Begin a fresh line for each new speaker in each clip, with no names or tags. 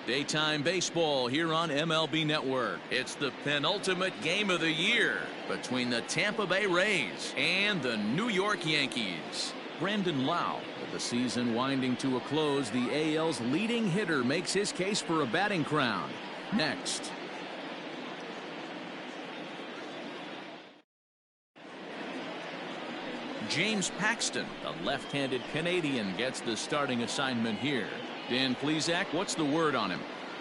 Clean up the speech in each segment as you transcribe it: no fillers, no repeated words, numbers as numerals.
Daytime baseball here on MLB Network. It's the penultimate game of the year between the Tampa Bay Rays and the New York Yankees. Brandon Lau, with the season winding to a close, the AL's leading hitter makes his case for a batting crown. Next. James Paxton, the left-handed Canadian, gets the starting assignment here. Dan Plesac, what's the word on him?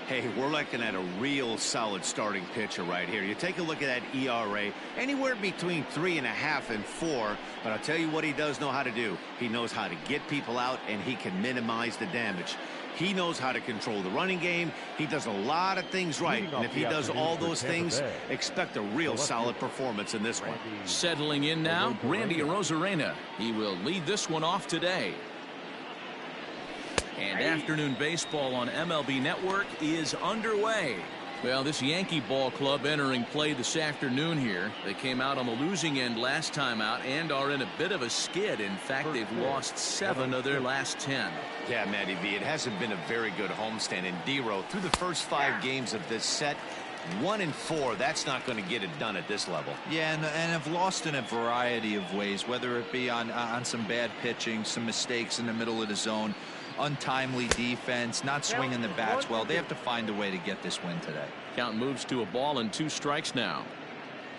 Hey, we're looking at a real solid starting pitcher right here. You take a look at that ERA, anywhere between 3.5 and 4. But I'll tell you what he does know how to do. He knows how to get people out, and he can minimize the damage. He knows how to control the running game. He does a lot of things right. And if he does all those things, expect a real solid performance in this one.
Settling in now, Randy Arozarena. He will lead this one off today. And afternoon baseball on MLB Network is underway. Well, this Yankee ball club entering play this afternoon here. They came out on the losing end last time out and are in a bit of a skid. In fact, they've lost 7 of their last 10.
Yeah, Matty V, it hasn't been a very good homestand. And D-Row, through the first 5 games of this set, 1-4, that's not going to get it done at this level.
Yeah, and have lost in a variety of ways, whether it be on some bad pitching, some mistakes in the middle of the zone, untimely defense, not swinging the bats well. They have to find a way to get this win today.
Count moves to a ball and 2 strikes now.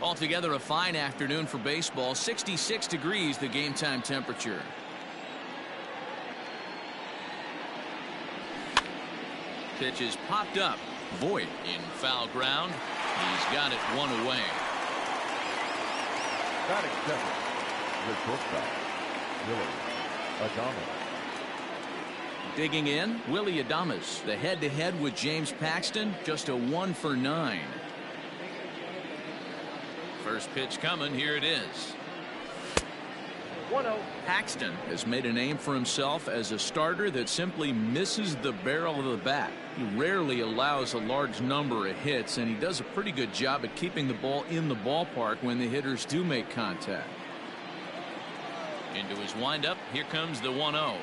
Altogether a fine afternoon for baseball. 66 degrees the game time temperature. Pitch is popped up. Voit in foul ground. He's got it 1 away.
Batting seventh, the shortstop, Willie Adames.
Digging in, Willie Adames. The head-to-head with James Paxton, just a 1 for 9. First pitch coming, here it is.
1-0.
Paxton has made a name for himself as a starter that simply misses the barrel of the bat. He rarely allows a large number of hits, and he does a pretty good job at keeping the ball in the ballpark when the hitters do make contact. Into his windup, here comes the 1-0.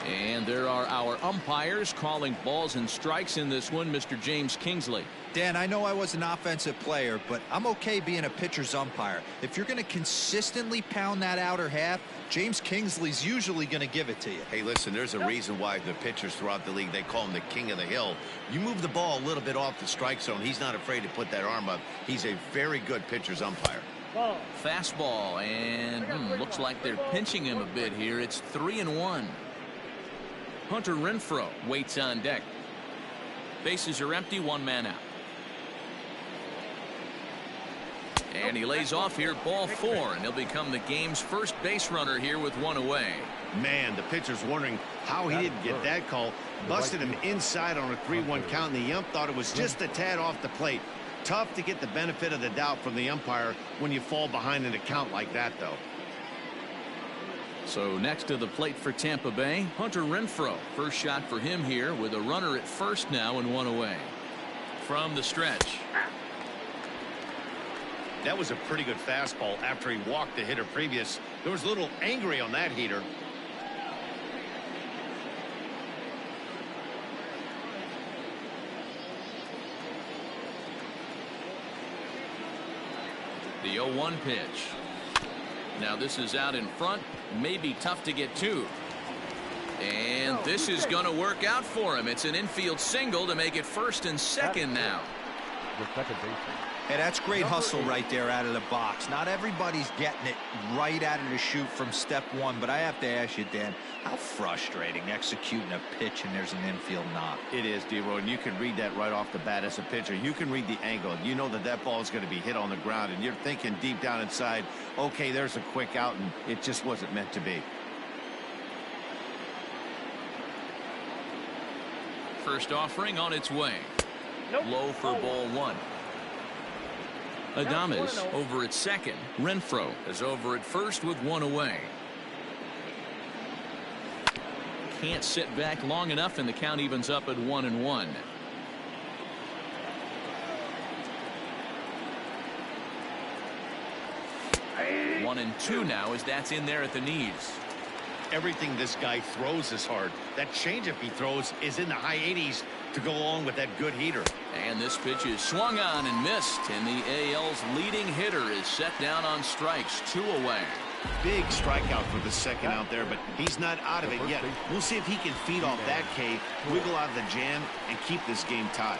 And there are our umpires calling balls and strikes in this one. Mr. James Kingsley.
Dan, I know I was an offensive player, but I'm okay being a pitcher's umpire. If you're going to consistently pound that outer half, James Kingsley's usually going to give it to you.
Hey, listen, there's a reason why the pitchers throughout the league, they call him the king of the hill. You move the ball a little bit off the strike zone, he's not afraid to put that arm up. He's a very good pitcher's umpire.
Fastball, and looks like they're pinching him a bit here. It's 3-1. Hunter Renfroe waits on deck. Bases are empty, 1 man out. And he lays off here, ball 4, and he'll become the game's first base runner here with 1 away.
Man, the pitcher's wondering how he didn't get that call. Busted him inside on a 3-1 count, and the ump thought it was just a tad off the plate. Tough to get the benefit of the doubt from the umpire when you fall behind in a count like that, though.
So next to the plate for Tampa Bay, Hunter Renfroe. First shot for him here with a runner at first now and 1 away. From the stretch.
That was a pretty good fastball after he walked the hitter previous. There was a little angry on that heater.
The 0-1 pitch. Now this is out in front, maybe tough to get to. And this is going to work out for him. It's an infield single to make it first and second now.
The second baseman.
Hey, that's great hustle right there out of the box. Not everybody's getting it right out of the chute from step 1, but I have to ask you, Dan, how frustrating executing a pitch and there's an infield knock.
It is, D-Roy, and you can read that right off the bat as a pitcher. You can read the angle. You know that that ball is going to be hit on the ground, and you're thinking deep down inside, okay, there's a quick out, and it just wasn't meant to be.
First offering on its way. Low for ball 1. Adames over at second. Renfroe is over at first with 1 away. Can't sit back long enough, and the count evens up at 1-1. One and 2 now as that's in there at the knees.
everything this guy throws is hard. That changeup he throws is in the high 80s to go along with that good heater.
And this pitch is swung on and missed, and the AL's leading hitter is set down on strikes, 2 away.
Big strikeout for the second out there, but he's not out of it yet. We'll see if he can feed off that K, wiggle out of the jam, and keep this game tied.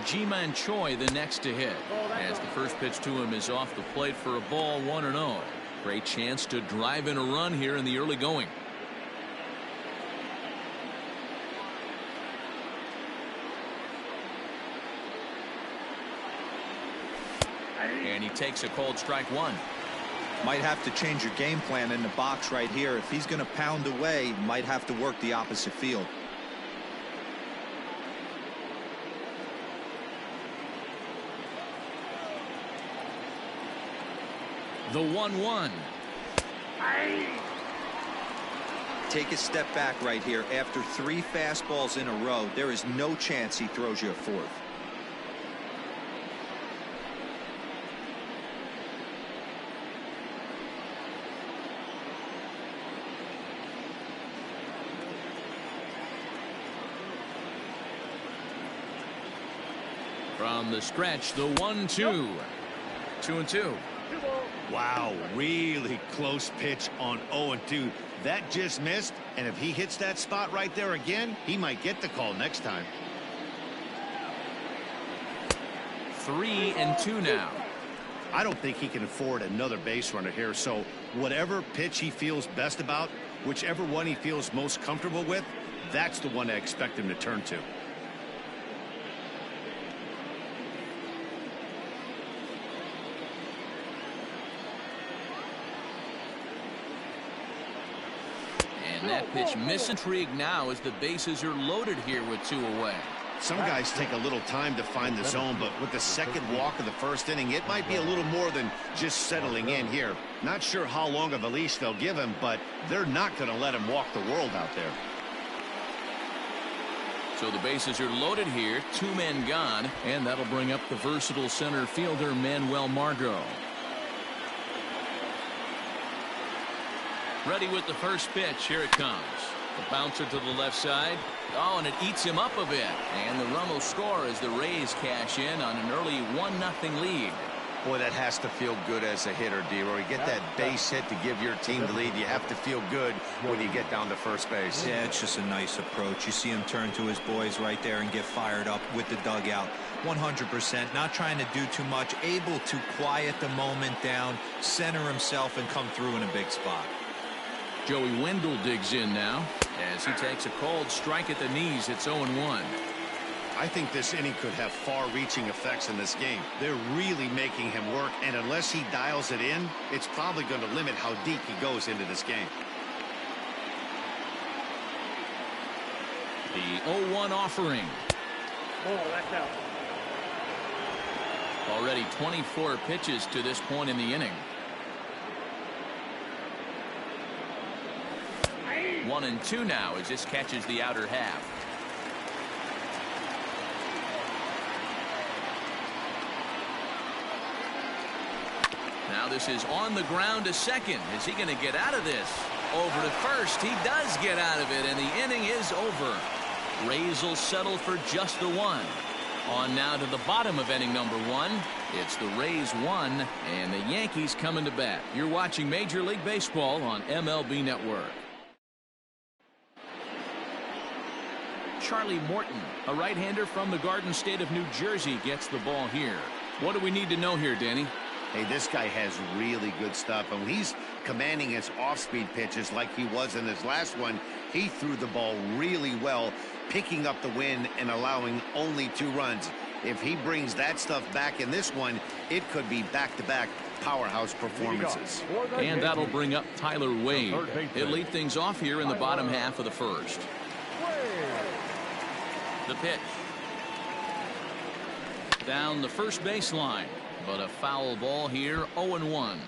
Ji-Man Choi the next to hit, as the first pitch to him is off the plate for a ball, 1-0. Great chance to drive in a run here in the early going. And he takes a cold strike 1.
Might have to change your game plan in the box right here. If he's going to pound away, might have to work the opposite field.
The 1-1.
Take a step back right here. After 3 fastballs in a row, there is no chance he throws you a 4th.
From the stretch, the 1-2. 2-2.
Wow, really close pitch on 0-2. That just missed, and if he hits that spot right there again, he might get the call next time.
3-2 now.
I don't think he can afford another base runner here, so whatever pitch he feels best about, whichever one he feels most comfortable with, that's the one I expect him to turn to.
And that pitch misintrigued now as the bases are loaded here with 2 away.
Some guys take a little time to find the zone, but with the second walk of the first inning, it might be a little more than just settling in here. Not sure how long of a leash they'll give him, but they're not going to let him walk the world out there.
So the bases are loaded here, 2 men gone, and that'll bring up the versatile center fielder Manuel Margot. Ready with the first pitch. Here it comes. The bouncer to the left side. Oh, and it eats him up a bit. And the run will score as the Rays cash in on an early 1-0 lead.
Boy, that has to feel good as a hitter, D-Roy. Get that base hit to give your team the lead. You have to feel good when you get down to first base.
Yeah, it's just a nice approach. You see him turn to his boys right there and get fired up with the dugout. 100%, not trying to do too much, able to quiet the moment down, center himself, and come through in a big spot.
Joey Wendell digs in now as he takes a cold strike at the knees. It's 0-1.
I think this inning could have far-reaching effects in this game. They're really making him work, and unless he dials it in, it's probably going to limit how deep he goes into this game.
The 0-1 offering.
Oh, that's out.
Already 24 pitches to this point in the inning. 1-2 now as this catches the outer half. Now this is on the ground to second. Is he going to get out of this? Over to first. He does get out of it, and the inning is over. Rays will settle for just the 1. On now to the bottom of inning number 1. It's the Rays 1 and the Yankees coming to bat. You're watching Major League Baseball on MLB Network. Charlie Morton, a right-hander from the Garden State of New Jersey, gets the ball here. What do we need to know here, Danny?
Hey, this guy has really good stuff, and when he's commanding his off-speed pitches like he was in his last one, he threw the ball really well, picking up the win and allowing only 2 runs. If he brings that stuff back in this one, it could be back-to-back powerhouse performances.
And that'll bring up Tyler Wade. He'll lead things off here in the bottom half of the first. The pitch. Down the first baseline, but a foul ball here, 0-1.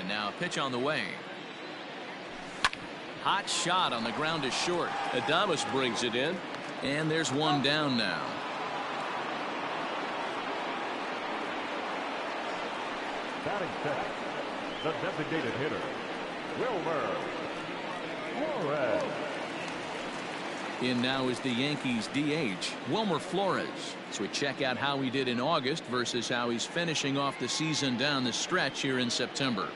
Now a pitch on the way. Hot shot on the ground is short.
Adames brings it in.
And there's one down now.
Batting second, the designated hitter, Wilmer Flores.
In now is the Yankees DH, Wilmer Flores. So we check out how he did in August versus how he's finishing off the season down the stretch here in September.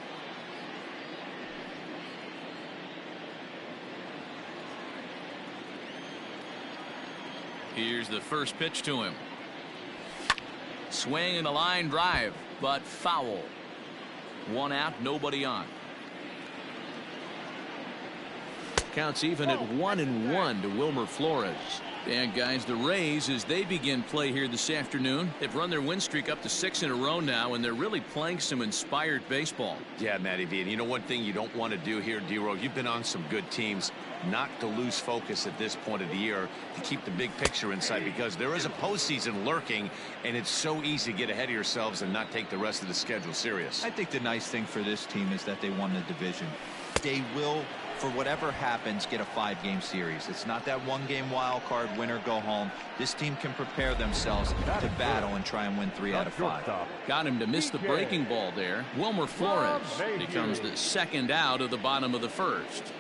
Here's the first pitch to him. Swing and a line drive, but foul. One out, nobody on. Counts even at 1-1 to Wilmer Flores. And guys, the Rays, as they begin play here this afternoon, they've run their win streak up to 6 in a row now, and they're really playing some inspired baseball.
Yeah, Matty V. And you know one thing you don't want to do here, D-Row, you've been on some good teams, not to lose focus at this point of the year, to keep the big picture in sight, because there is a postseason lurking, and it's so easy to get ahead of yourselves and not take the rest of the schedule serious.
I think the nice thing for this team is that they won the division. They will, for whatever happens, get a 5-game series. It's not that 1-game wild card, win or go home. This team can prepare themselves to battle and try and win 3 out of 5.
Got him to miss the breaking ball there. Wilmer Flores becomes the second out of the bottom of the first.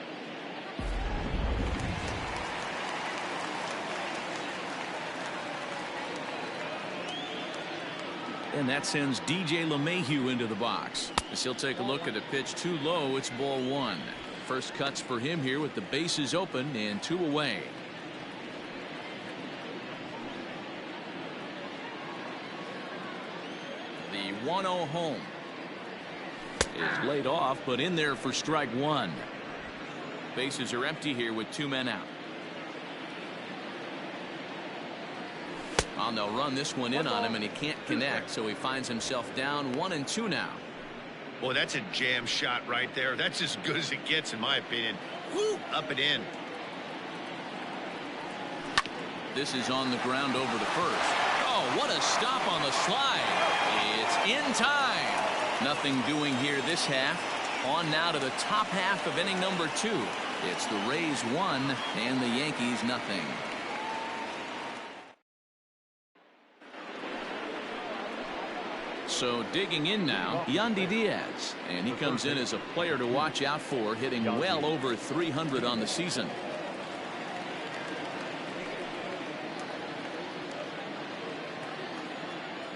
And that sends DJ LeMahieu into the box. As he'll take a look at a pitch too low, it's ball 1. First cuts for him here with the bases open and 2 away. The 1-0 home is laid off, but in there for strike 1. Bases are empty here with 2 men out. They'll run this one in on him, and he can't connect, so he finds himself down 1-2 now.
Boy, that's a jam shot right there. That's as good as it gets, in my opinion. Woo, up and in.
This is on the ground over to first. Oh, what a stop on the slide. It's in time. Nothing doing here this half. On now to the top half of inning number 2. It's the Rays 1 and the Yankees nothing. So digging in now, Yandy Diaz, and he comes in as a player to watch out for, hitting well over 300 on the season.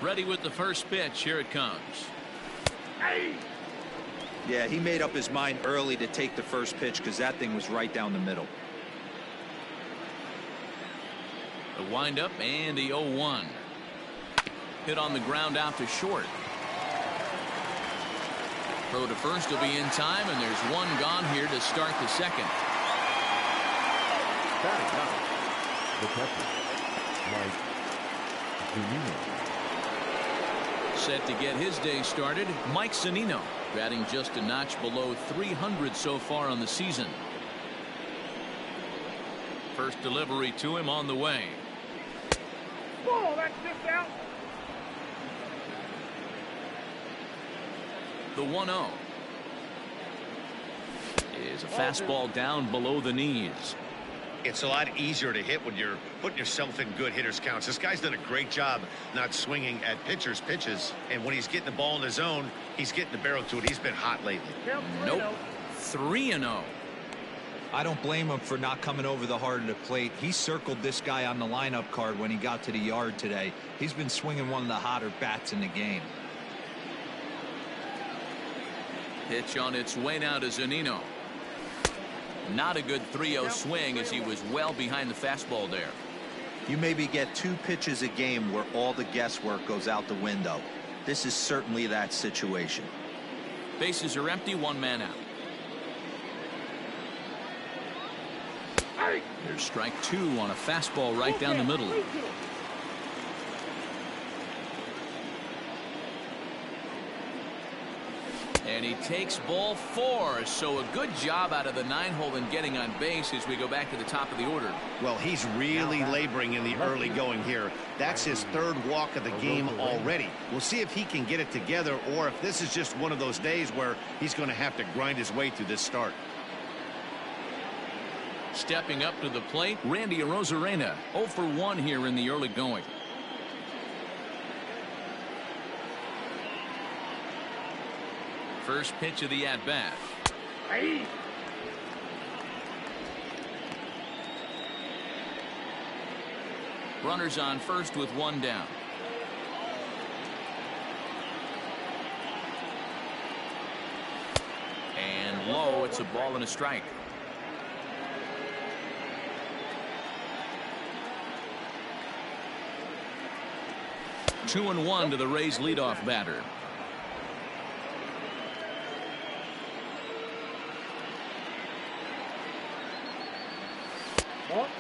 Ready with the first pitch. Here it comes.
Yeah, he made up his mind early to take the first pitch because that thing was right down the middle.
The windup and the 0-1. Hit on the ground out to short. Throw to first will be in time, and there's one gone here to start the second.
Batting up, the catcher, Mike Zunino.
Set to get his day started, Mike Zunino, batting just a notch below 300 so far on the season. First delivery to him on the way.
Ball, that's just out.
The 1-0 is a fastball down below the knees.
It's a lot easier to hit when you're putting yourself in good hitters counts. This guy's done a great job not swinging at pitchers' pitches, and when he's getting the ball in his zone, he's getting the barrel to it. He's been hot lately.
Nope. 3-0.
I don't blame him for not coming over the heart of the plate. He circled this guy on the lineup card when he got to the yard today. He's been swinging one of the hotter bats in the game.
Pitch on its way now to Zunino. Not a good 3-0 swing as he was well behind the fastball there.
You maybe get 2 pitches a game where all the guesswork goes out the window. This is certainly that situation.
Bases are empty, 1 man out. There's strike 2 on a fastball right down the middle. And he takes ball 4. So a good job out of the 9-hole in getting on base as we go back to the top of the order.
Well, he's really laboring in the early going here. That's his 3rd walk of the game already. We'll see if he can get it together or if this is just one of those days where he's going to have to grind his way through this start.
Stepping up to the plate, Randy Arozarena, 0 for 1 here in the early going. First pitch of the at-bat.
Hey.
Runners on first with 1 down. And low, it's a ball and a strike. Two and 1 to the Rays leadoff batter.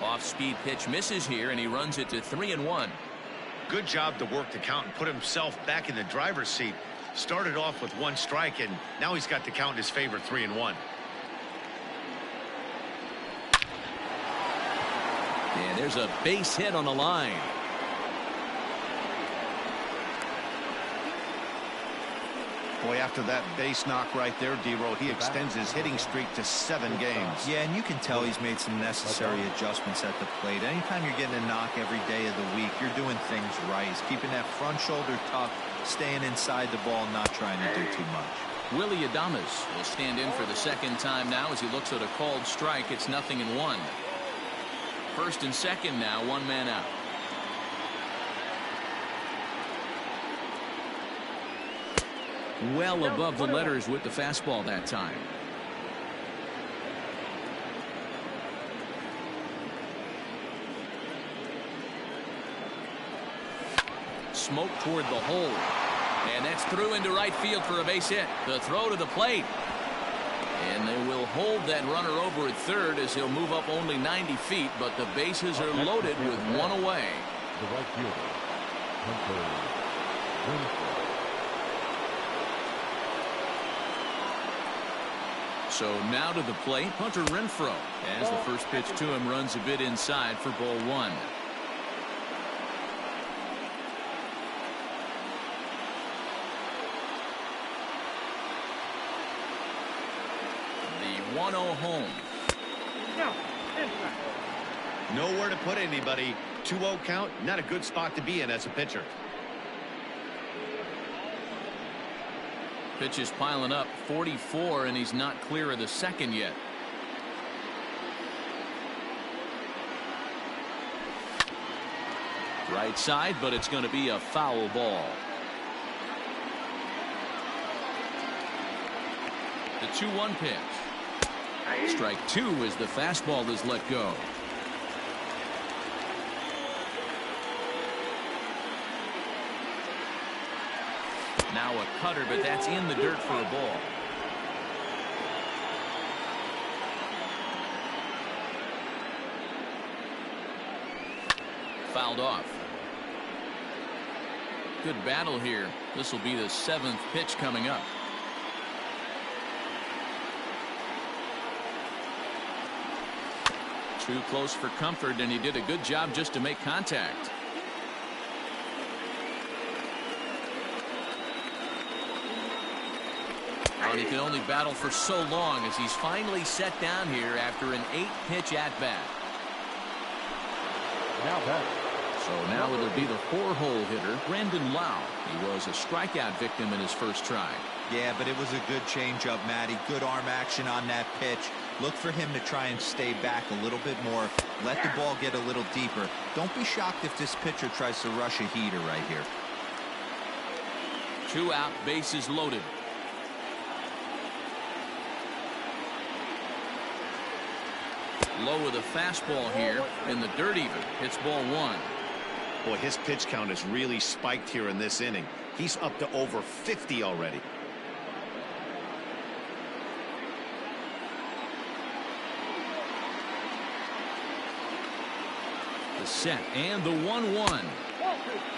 Off-speed pitch misses here, and he runs it to 3-1.
Good job to work the count and put himself back in the driver's seat. Started off with 1 strike, and now he's got the count in his favor, 3-1.
And there's a base hit on the line.
Boy, after that base knock right there, D-Row, he extends his hitting streak to 7 games.
Yeah, and you can tell he's made some necessary adjustments at the plate. Anytime you're getting a knock every day of the week, you're doing things right. He's keeping that front shoulder tucked, staying inside the ball, not trying to do too much.
Willie Adames will stand in for the 2nd time now as he looks at a called strike. It's 0-1. First and second now, 1 man out. Well above the letters with the fastball that time. Smoke toward the hole. And that's through into right field for a base hit. The throw to the plate. And they will hold that runner over at third as he'll move up only 90 feet, but the bases are loaded with 1 away.
The right fielder, Hunter.
So now to the plate, Hunter Renfroe, as the first pitch to him runs a bit inside for ball 1. The 1-0 home.
Nowhere to put anybody. 2-0 count, not a good spot to be in as a pitcher.
Pitch is piling up, 44, and he's not clear of the 2nd yet. Right side, but it's going to be a foul ball. The 2-1 pitch. Strike 2 as the fastball is let go. Now a cutter, but that's in the dirt for a ball. Fouled off. Good battle here. This will be the 7th pitch coming up. Too close for comfort, and he did a good job just to make contact. And he can only battle for so long as he's finally set down here after an 8-pitch at-bat. So now it'll be the 4-hole hitter, Brandon Lau. He was a strikeout victim in his first try.
Yeah, but it was a good changeup, Matty. Good arm action on that pitch. Look for him to try and stay back a little bit more. Let the ball get a little deeper. Don't be shocked if this pitcher tries to rush a heater right here.
2 out, bases loaded. Low with a fastball here in the dirt even. It's ball 1.
Boy, his pitch count has really spiked here in this inning. He's up to over 50 already.
The set and the 1-1.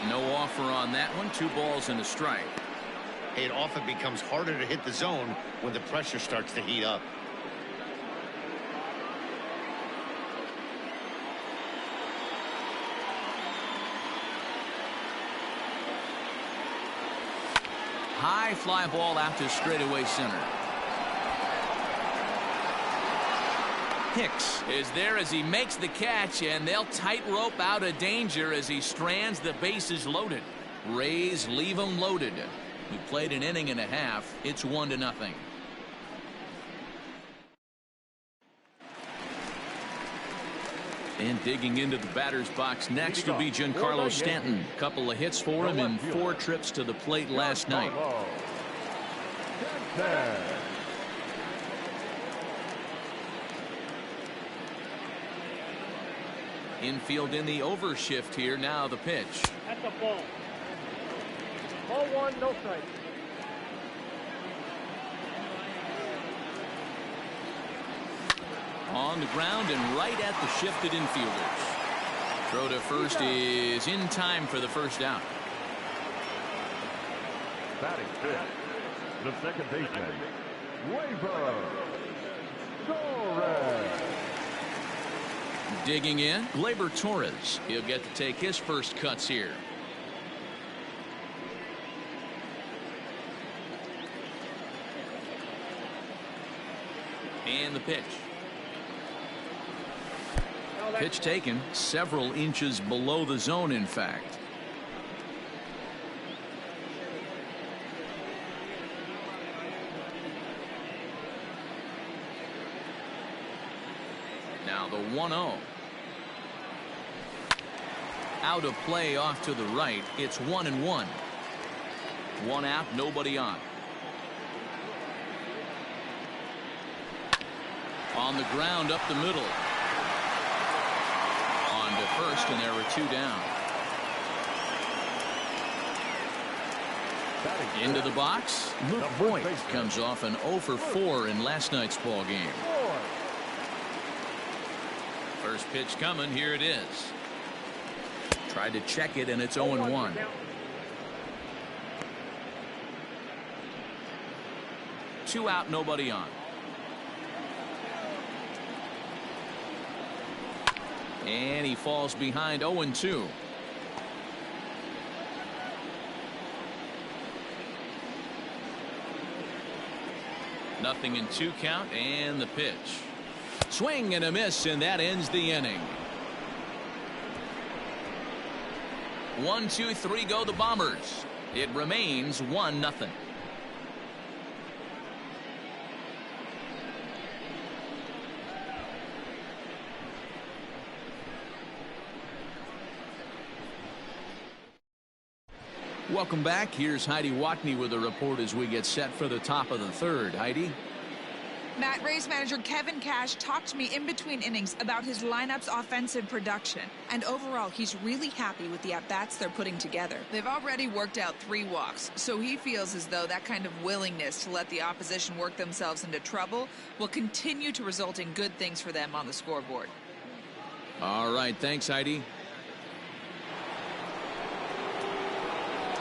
No offer on that one. 2 balls and a strike.
it often becomes harder to hit the zone when the pressure starts to heat up.
High fly ball out to straightaway center. Hicks is there as he makes the catch, and they'll tightrope out of danger as he strands the bases loaded. Rays leave him loaded. We played an inning and a half. It's 1-0. And digging into the batter's box next will be Giancarlo Stanton. Couple of hits for him in 4 trips to the plate last night. Infield in the overshift here. Now the pitch.
That's a ball. Ball 1, no strike.
On the ground and right at the shifted infielders. Throw to first is in time for the first out.
Batting fifth, the second baseman, Gleyber Torres.
Digging in, Gleyber Torres. He'll get to take his first cuts here. And the pitch. Pitch taken several inches below the zone, in fact. Now the 1-0. Out of play off to the right. It's 1-1. 1 out, nobody on. On the ground up the middle. On to first, and there were 2 down. Into the box. Luke Voigt comes off an 0 for 4 in last night's ball game. First pitch coming. Here it is. Tried to check it, and it's 0-1. Two out, nobody on. And he falls behind 0-2. Nothing in 2 count, and the pitch. Swing and a miss, and that ends the inning. 1, 2, 3 go the Bombers. It remains 1-0. Welcome back. Here's Heidi Watney with a report as we get set for the top of the 3rd. Heidi?
Matt, Rays manager Kevin Cash talked to me in between innings about his lineup's offensive production. And overall, he's really happy with the at-bats they're putting together. They've already worked out 3 walks, so he feels as though that kind of willingness to let the opposition work themselves into trouble will continue to result in good things for them on the scoreboard.
All right. Thanks, Heidi.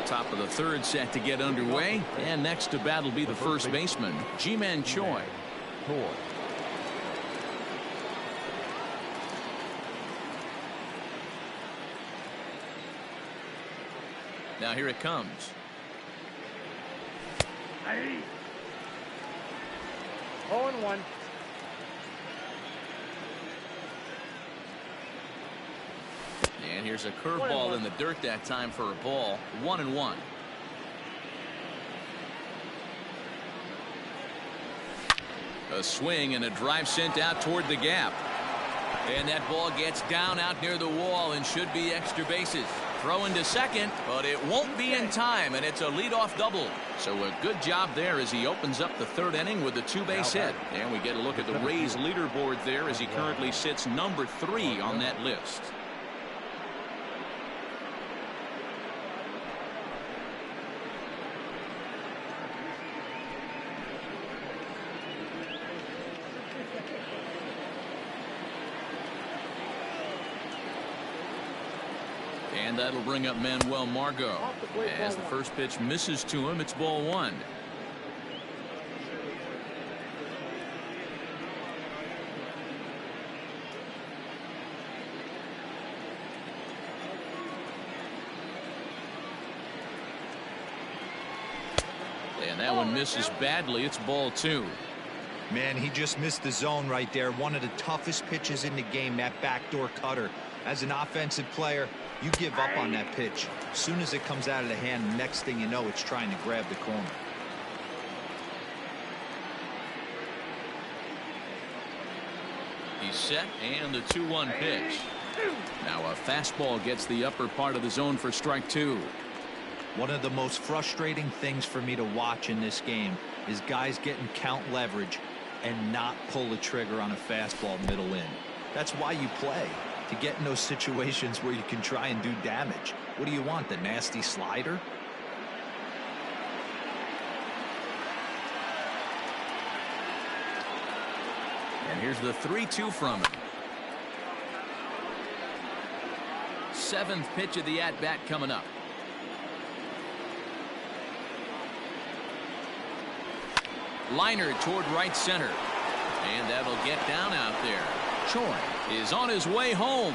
Top of the 3rd set to get underway. And next to bat will be the first baseman, Ji-Man Choi. Now here it comes.
Hey. 0-1.
And here's a curveball in the dirt that time for a ball. 1-1. A swing and a drive sent out toward the gap. And that ball gets down out near the wall and should be extra bases. Throwing to second, but it won't be in time, and it's a leadoff double. So a good job there as he opens up the 3rd inning with a 2-base hit. And we get a look at the Rays leaderboard there as he currently sits number 3 on that list. And that'll bring up Manuel Margot. As the first pitch misses to him, it's ball one. And that one misses badly. It's ball two.
Man, he just missed the zone right there. One of the toughest pitches in the game, that backdoor cutter. As an offensive player, you give up on that pitch. As soon as it comes out of the hand, next thing you know, it's trying to grab the corner.
He's set, and the 2-1 pitch. Now a fastball gets the upper part of the zone for strike two.
One of the most frustrating things for me to watch in this game is guys getting count leverage and not pull the trigger on a fastball middle in. That's why you play, to get in those situations where you can try and do damage. What do you want, the nasty slider?
And here's the 3-2 from him. Seventh pitch of the at-bat coming up. Liner toward right center. And that'll get down out there. Choi is on his way home.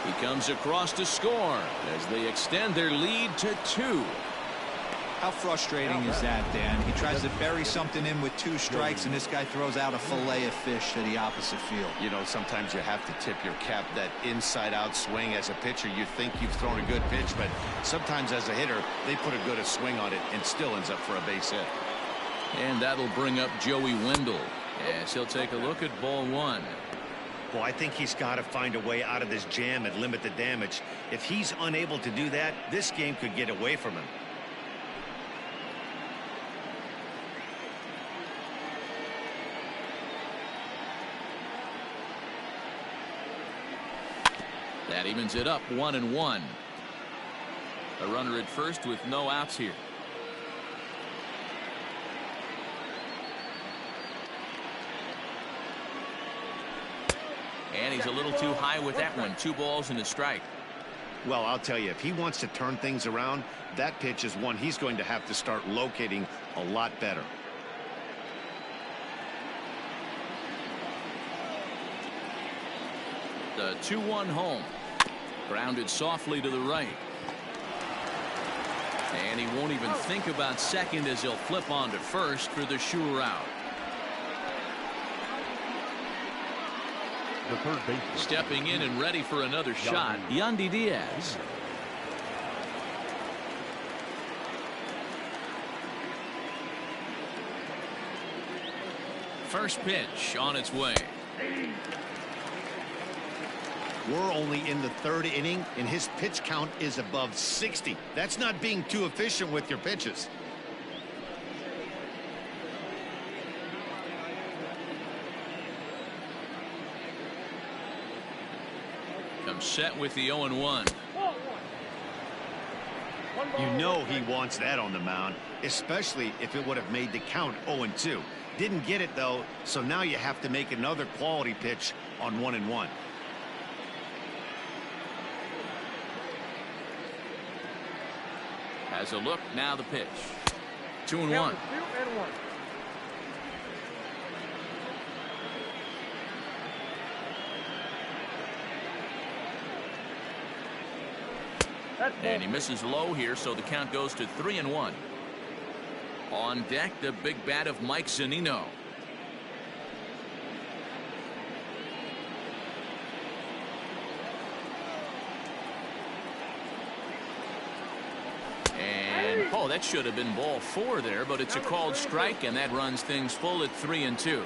He comes across to score as they extend their lead to 2.
How frustrating is that, Dan? He tries to bury something in with 2 strikes, and this guy throws out a fillet of fish to the opposite field.
You know, sometimes you have to tip your cap. That inside-out swing. As a pitcher, you think you've thrown a good pitch, but sometimes as a hitter, they put a good swing on it and still ends up for a base hit.
And that'll bring up Joey Wendell as he'll take a look at ball one.
Well, I think he's got to find a way out of this jam and limit the damage. If he's unable to do that, this game could get away from him.
That evens it up 1-1. A runner at first with no outs here. And he's a little too high with that one. 2 balls and a strike.
Well, I'll tell you, if he wants to turn things around, that pitch is one he's going to have to start locating a lot better.
The 2-1 home. Grounded softly to the right. And he won't even think about second as he'll flip on to first for the sure out.
The third baseman.
Stepping in and ready for another shot, Yandy Diaz. First pitch on its way.
We're only in the 3rd inning, and his pitch count is above 60. That's not being too efficient with your pitches.
Comes set with the 0-1.
You know he wants that on the mound, especially if it would have made the count 0-2. Didn't get it, though, so now you have to make another quality pitch on 1-1.
Has a look, now the pitch. 2-1. And he misses low here, so the count goes to 3-1. On deck, the big bat of Mike Zunino. And oh, that should have been ball 4 there, but it's a called strike, and that runs things full at 3-2.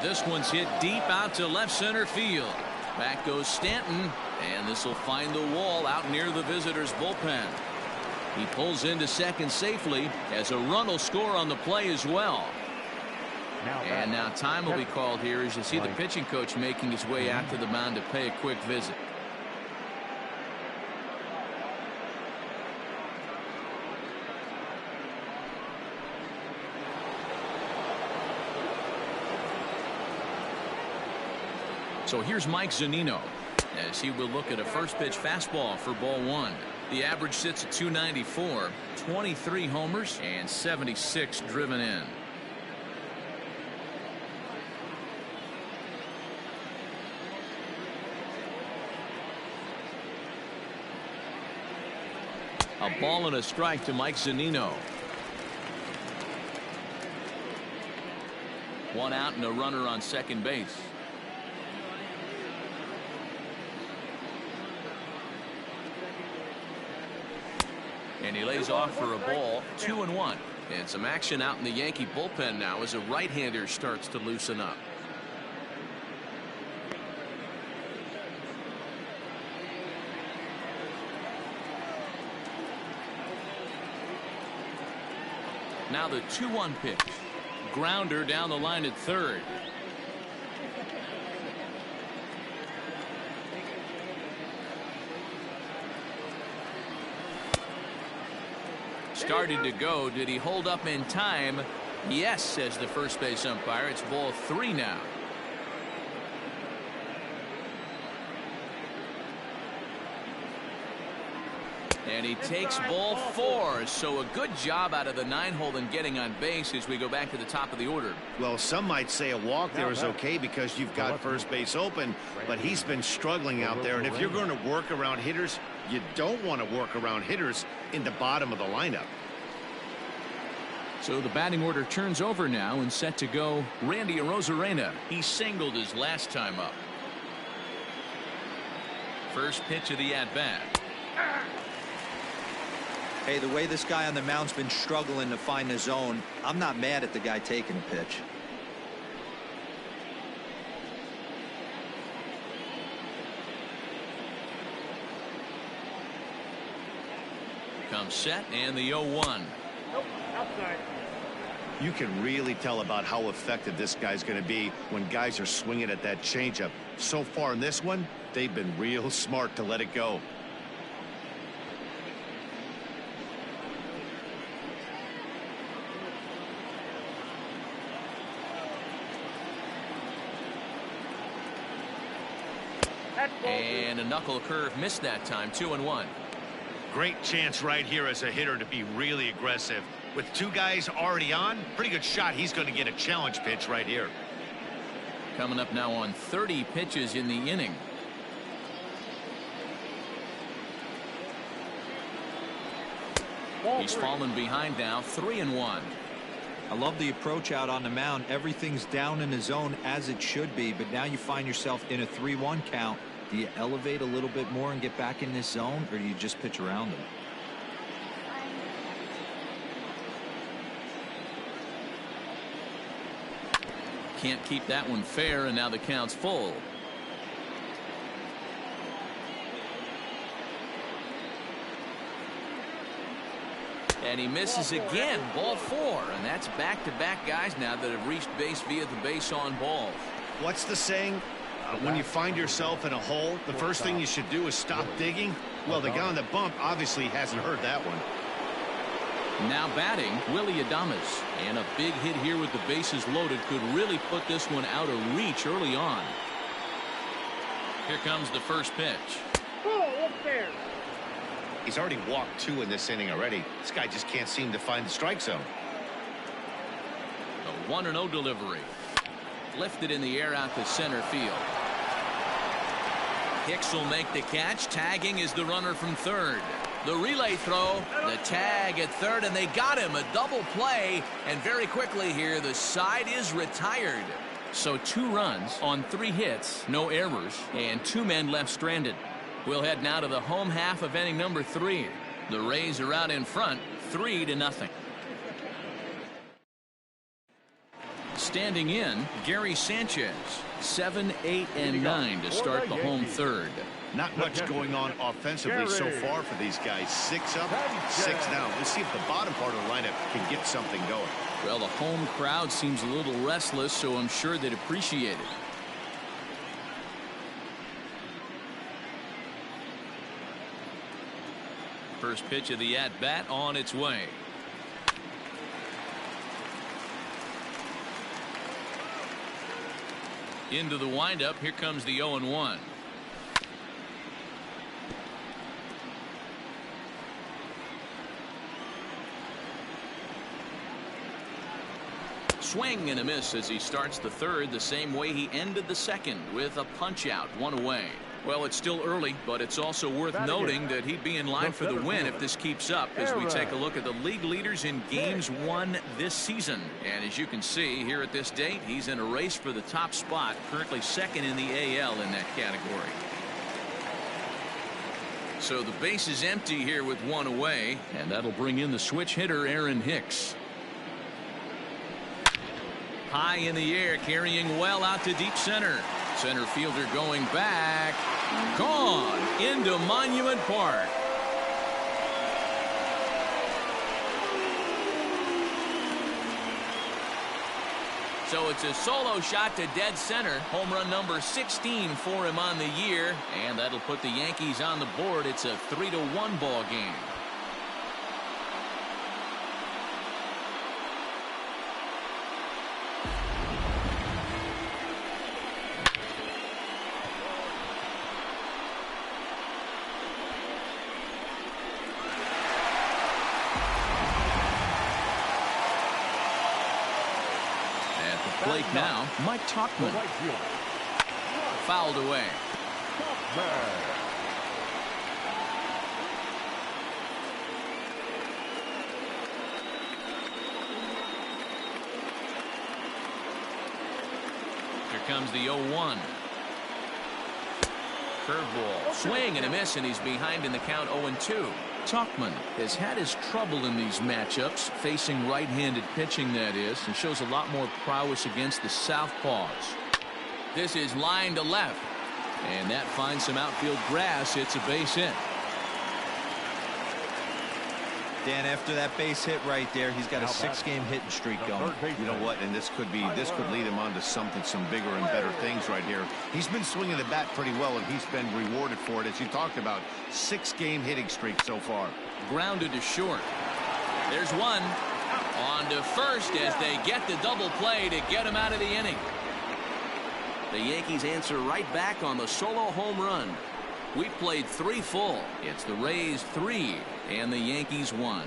This one's hit deep out to left center field. Back goes Stanton, and this will find the wall out near the visitors' bullpen. He pulls into second safely as a run will score on the play as well. And now time will be called here as you see the pitching coach making his way out to the mound to pay a quick visit. So here's Mike Zunino as he will look at a first pitch fastball for ball one. The average sits at 294, 23 homers and 76 driven in. A ball and a strike to Mike Zunino. One out and a runner on second base. And he lays off for a ball. 2-1. And some action out in the Yankee bullpen now as a right-hander starts to loosen up. Now the 2-1 pitch. Grounder down the line at third. Started to go. Did he hold up in time? Yes, says the first base umpire. It's ball 3 now. And he takes ball 4. So a good job out of the 9-hole in getting on base as we go back to the top of the order.
Well, some might say a walk there is okay because you've got first base open, but he's been struggling out there. And if you're going to work around hitters, you don't want to work around hitters in the bottom of the lineup.
So the batting order turns over now and set to go Randy Arozarena. He singled his last time up. First pitch of the at-bat.
Hey, the way this guy on the mound's been struggling to find the zone, I'm not mad at the guy taking a pitch.
Comes set and the 0-1.
Nope, outside.
You can really tell about how effective this guy's going to be when guys are swinging at that changeup. So far in this one, they've been real smart to let it go.
And a knuckle curve missed that time. 2-1.
Great chance right here as a hitter to be really aggressive. With 2 guys already on, pretty good shot. He's going to get a challenge pitch right here.
Coming up now on 30 pitches in the inning. He's fallen behind now. 3-1.
I love the approach out on the mound. Everything's down in the zone as it should be, but now you find yourself in a 3-1 count. Do you elevate a little bit more and get back in this zone, or do you just pitch around them?
Can't keep that one fair, and now the count's full. And he misses again. Ball 4. And that's back-to-back guys now that have reached base via the base on balls.
What's the saying? When you find yourself in a hole, the first thing you should do is stop digging. Well, the guy on the bump obviously hasn't heard that one.
Now batting, Willie Adames. And a big hit here with the bases loaded could really put this one out of reach early on. Here comes the first pitch.
Oh, up there.
He's already walked 2 in this inning already. This guy just can't seem to find the strike zone.
A 1-0 delivery. Lifted in the air out to center field. Hicks will make the catch. Tagging is the runner from third. The relay throw, the tag at third, and they got him. A double play, and very quickly here, the side is retired. So 2 runs on 3 hits, no errors, and 2 men left stranded. We'll head now to the home half of inning number 3. The Rays are out in front, 3-0. Standing in, Gary Sanchez. 7, 8, and 9 to start the home third.
Not much going on offensively so far for these guys. 6 up, 6 down. Let's see if the bottom part of the lineup can get something going.
Well, the home crowd seems a little restless, so I'm sure they'd appreciate it. First pitch of the at-bat on its way. Into the windup. Here comes the 0-1. Swing and a miss as he starts the third the same way he ended the second, with a punch out, 1 away. Well, it's still early, but it's also worth noting that he'd be in line for the win if this keeps up as we take a look at the league leaders in games won this season. And as you can see here at this date, he's in a race for the top spot, currently second in the AL in that category. So the base is empty here with 1 away, and that'll bring in the switch hitter Aaron Hicks. High in the air, carrying well out to deep center. Center fielder going back. Gone into Monument Park. So it's a solo shot to dead center. Home run number 16 for him on the year. And that'll put the Yankees on the board. It's a 3-1 ball game. Plate now, Mike Tauchman. Fouled away. Here comes the 0-1. Curveball. Swing and a miss, and he's behind in the count 0-2. Tauchman has had his trouble in these matchups, facing right-handed pitching, that is, and shows a lot more prowess against the southpaws. This is line to left, and that finds some outfield grass. It's a base hit.
Dan, after that base hit right there, he's got a 6-game hitting streak going.
You know what? And this could lead him on to some bigger and better things right here. He's been swinging the bat pretty well, and he's been rewarded for it, as you talked about. 6-game hitting streak so far.
Grounded to short. There's one. On to first as they get the double play to get him out of the inning. The Yankees answer right back on the solo home run. We played 3 full. It's the Rays 3 and the Yankees 1.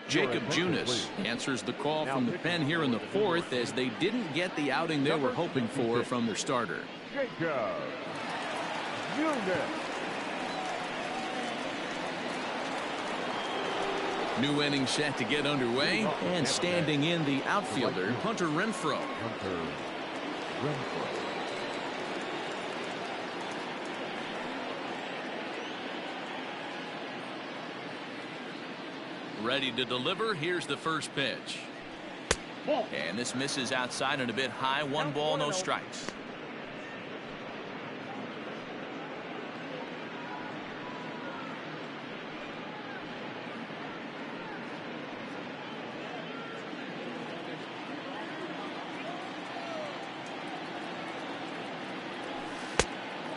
Jacob Junis answers the call from the pen here in the 4th as they didn't get the outing they were hoping for from their starter.
Jacob Junis.
New inning set to get underway, and standing in the outfielder, Hunter Renfroe. Ready to deliver. Here's the first pitch. And this misses outside and a bit high. 1 ball, no strikes.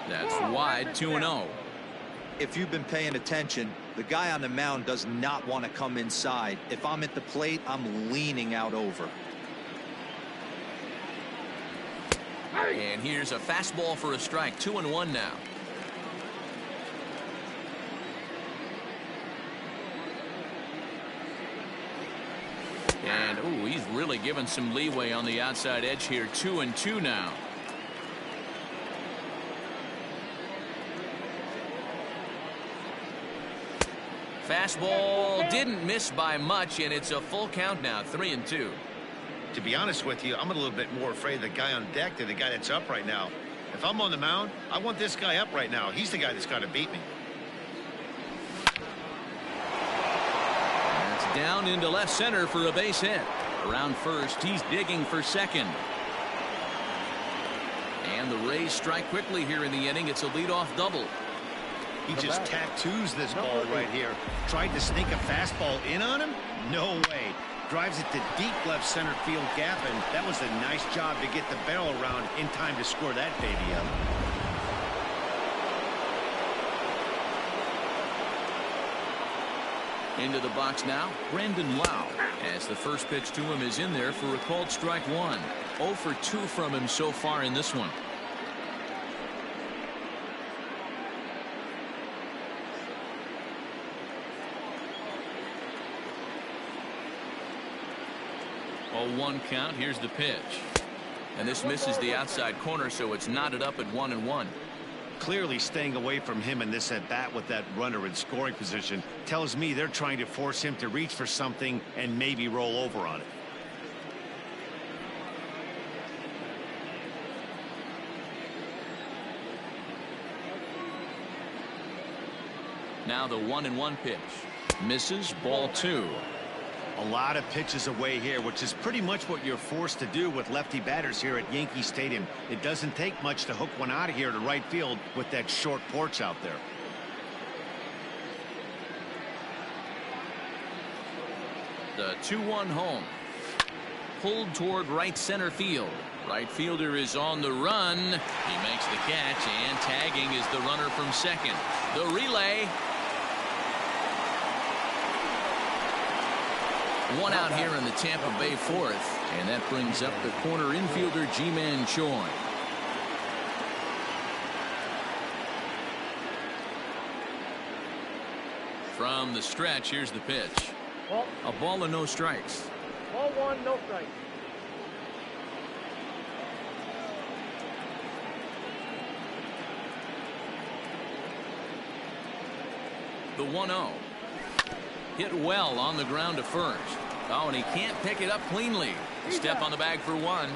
That's wide, 2-0.
If you've been paying attention, the guy on the mound does not want to come inside. If I'm at the plate, I'm leaning out over.
And here's a fastball for a strike. 2-1 now. And ooh, he's really given some leeway on the outside edge here. 2-2 now. Fastball didn't miss by much, and it's a full count now. 3-2.
To be honest with you, I'm a little bit more afraid of the guy on deck than the guy that's up right now. If I'm on the mound, I want this guy up right now. He's the guy that's got to beat me.
That's down into left center for a base hit. Around first, he's digging for second. And the Rays strike quickly here in the inning. It's a leadoff double.
He just tattoos this ball right here. Tried to sneak a fastball in on him? No way. Drives it to deep left center field gap, and that was a nice job to get the barrel around in time to score that baby up.
Into the box now, Brandon Lau, as the first pitch to him is in there for a called strike one. 0 for 2 from him so far in this one. Oh, 1 count. Here's the pitch. And this misses the outside corner, so it's knotted up at 1-1.
Clearly staying away from him in this at bat with that runner in scoring position tells me they're trying to force him to reach for something and maybe roll over on it.
Now the 1-1 pitch. Misses, ball 2.
A lot of pitches away here, which is pretty much what you're forced to do with lefty batters here at Yankee Stadium. It doesn't take much to hook one out of here to right field with that short porch out there.
The 2-1 home. Pulled toward right center field. Right fielder is on the run. He makes the catch, and tagging is the runner from second. The relay. One out here in the Tampa Bay fourth, and that brings up the corner infielder Ji-Man Choi. From the stretch, here's the pitch. A ball and no strikes.
Ball 1, no strikes.
The 1-0. Hit well on the ground to first. Oh, and he can't pick it up cleanly. Step on the bag for 1.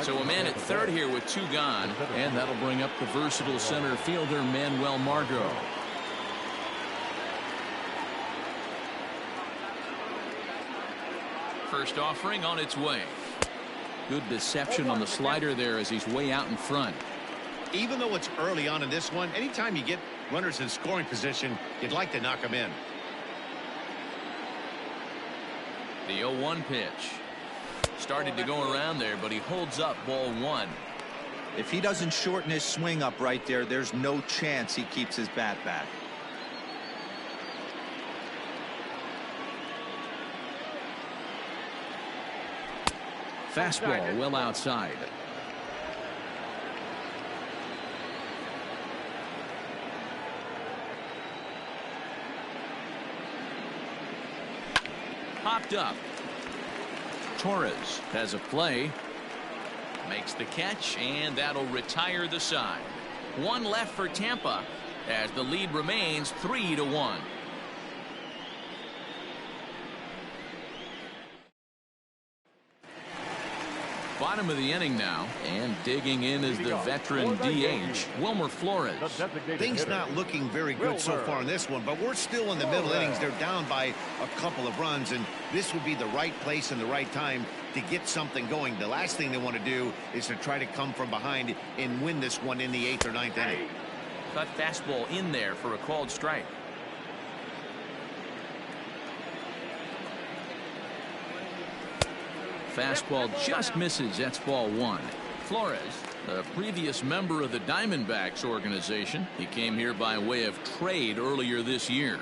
So a man at third here with 2 gone, and that'll bring up the versatile center fielder Manuel Margot. First offering on its way. Good deception on the slider there as he's way out in front.
Even though it's early on in this one, anytime you get runners in scoring position, you'd like to knock them in.
The 0-1 pitch. Started to go around there, but he holds up ball 1.
If he doesn't shorten his swing up right there, there's no chance he keeps his bat back.
Fastball well outside. Popped up. Torres has a play. Makes the catch, and that'll retire the side. 1 left for Tampa as the lead remains 3-1. Bottom of the inning now, and digging in is the veteran DH, Wilmer Flores.
Things not looking very good so far in this one, but we're still in the middle innings. They're down by a couple of runs, and this would be the right place and the right time to get something going. The last thing they want to do is to try to come from behind and win this one in the 8th or 9th inning.
Cut fastball in there for a called strike. Fastball just misses. That's ball 1. Flores, a previous member of the Diamondbacks organization. He came here by way of trade earlier this year.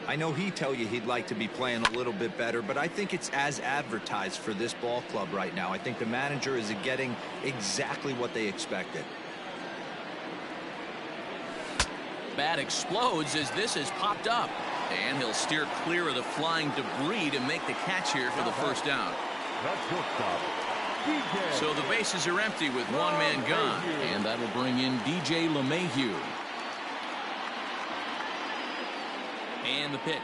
I know he'd tell you he'd like to be playing a little bit better, but I think it's as advertised for this ball club right now. I think the manager is getting exactly what they expected.
Bat explodes as this is popped up, and he'll steer clear of the flying debris to make the catch here for the first down. So the bases are empty with 1 man gone, and that'll bring in DJ LeMahieu. And the pitch.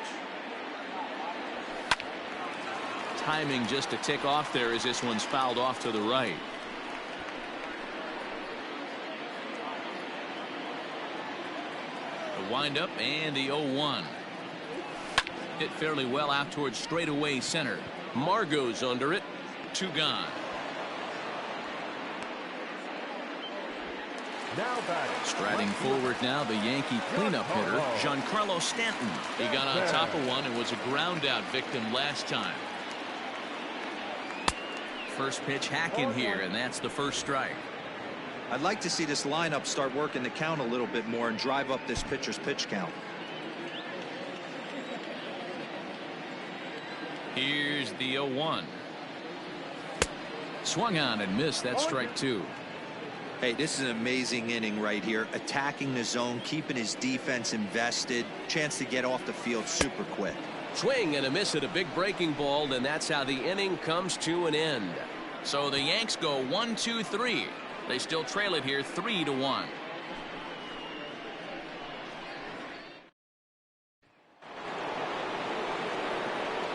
Timing just to tick off there as this one's fouled off to the right. The windup and the 0-1. Hit fairly well out towards straightaway center. Margot's under it. 2 gone. Striding forward now, the Yankee cleanup hitter, Giancarlo Stanton. He got on top of one and was a ground out victim last time. First pitch hack in here, and that's the first strike.
I'd like to see this lineup start working the count a little bit more and drive up this pitcher's pitch count.
Here's the 0-1. Swung on and missed. That's strike 2.
Hey, this is an amazing inning right here. Attacking the zone, keeping his defense invested. Chance to get off the field super quick.
Swing and a miss at a big breaking ball, and that's how the inning comes to an end.
So the Yanks go 1-2-3. They still trail it here 3-1.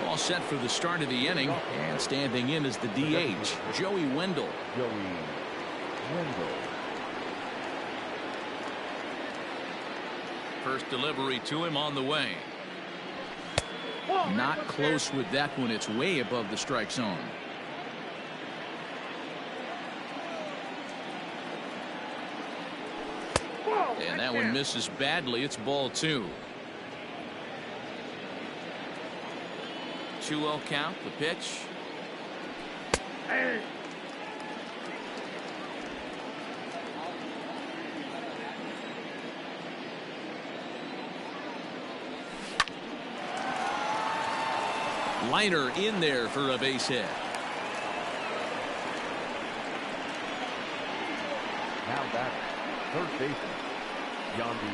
All set for the start of the inning, and standing in is the DH, Joey Wendell. First delivery to him on the way. Not close with that one. It's way above the strike zone. And that one misses badly. It's ball 2. 2-0 count. The pitch. Liner in there for a base hit.
Now back, third baseman, Yankees.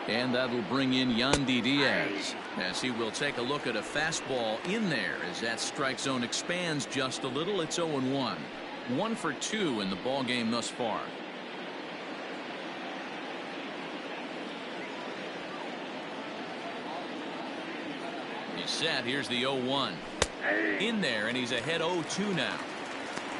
And that'll bring in Yandy Diaz, as he will take a look at a fastball in there as that strike zone expands just a little. It's 0-1. 1 for 2 in the ball game thus far. He's set. Here's the 0-1. In there, and he's ahead 0-2 now.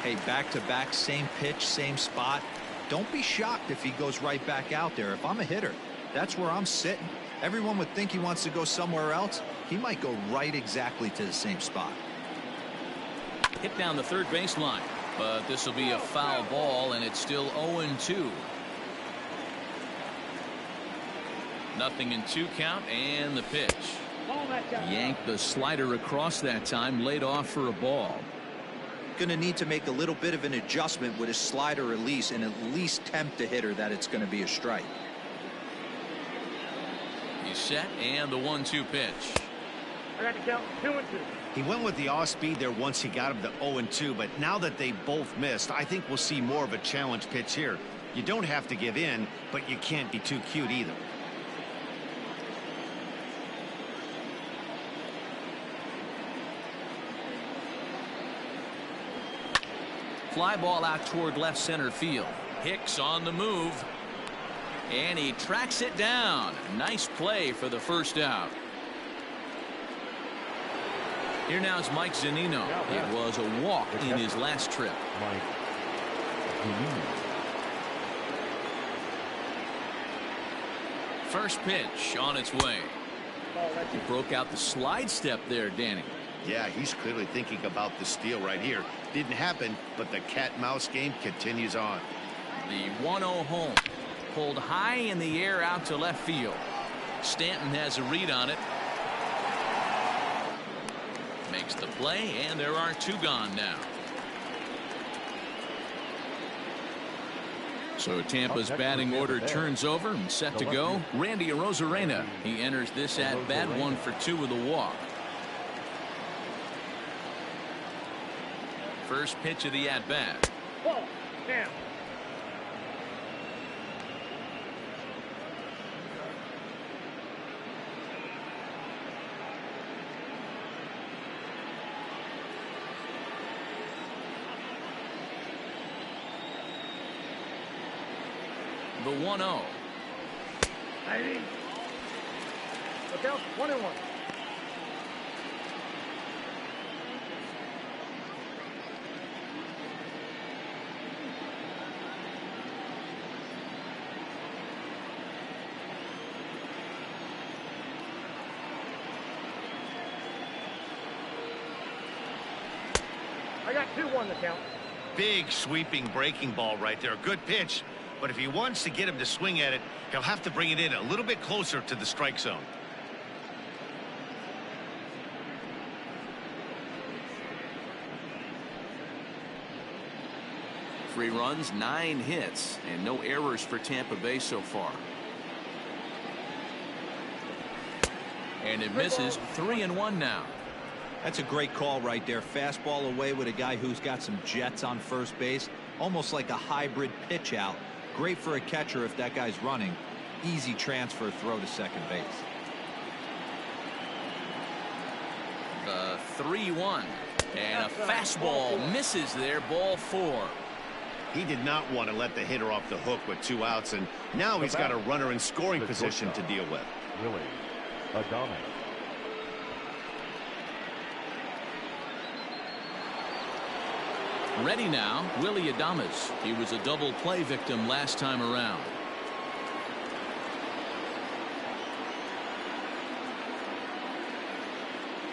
Hey, back-to-back, same pitch, same spot. Don't be shocked if he goes right back out there. If I'm a hitter, that's where I'm sitting. Everyone would think he wants to go somewhere else. He might go right exactly to the same spot.
Hit down the third baseline, but this will be a foul ball, and it's still 0-2. Nothing in 2 count, and the pitch. Yanked the slider across that time, laid off for a ball.
Going to need to make a little bit of an adjustment with his slider release and at least tempt the hitter that it's going to be a strike.
He's set, and the 1-2 pitch.
I got to count 2-2.
He went with the off speed there once he got him to 0-2, but now that they both missed, I think we'll see more of a challenge pitch here. You don't have to give in, but you can't be too cute either.
Fly ball out toward left center field. Hicks on the move. And he tracks it down. Nice play for the first out. Here now is Mike Zunino. It was a walk in his last trip. First pitch on its way. He broke out the slide step there, Danny.
Yeah, he's clearly thinking about the steal right here. Didn't happen, but the cat-mouse game continues on.
The 1-0 home. Pulled high in the air out to left field. Stanton has a read on it. Makes the play, and there are 2 gone now. So Tampa's batting order turns over and set to go. Randy Arozarena. He enters this at bat 1 for 2 with a walk. First pitch of the at bat.
Ball. Down.
The 1-0.
Look out. 1-1. I got 2-1 to count.
Big sweeping breaking ball right there. Good pitch. But if he wants to get him to swing at it, he'll have to bring it in a little bit closer to the strike zone.
3 runs, 9 hits, and no errors for Tampa Bay so far. And it misses. 3-1 now.
That's a great call right there. Fastball away with a guy who's got some jets on first base. Almost like a hybrid pitch out. Great for a catcher if that guy's running. Easy transfer throw to second base.
The 3-1. And a fastball misses there. Ball 4.
He did not want to let the hitter off the hook with 2 outs, and now he's got a runner in scoring position to deal with.
Willie Adames.
Ready now, Willie Adames. He was a double play victim last time around.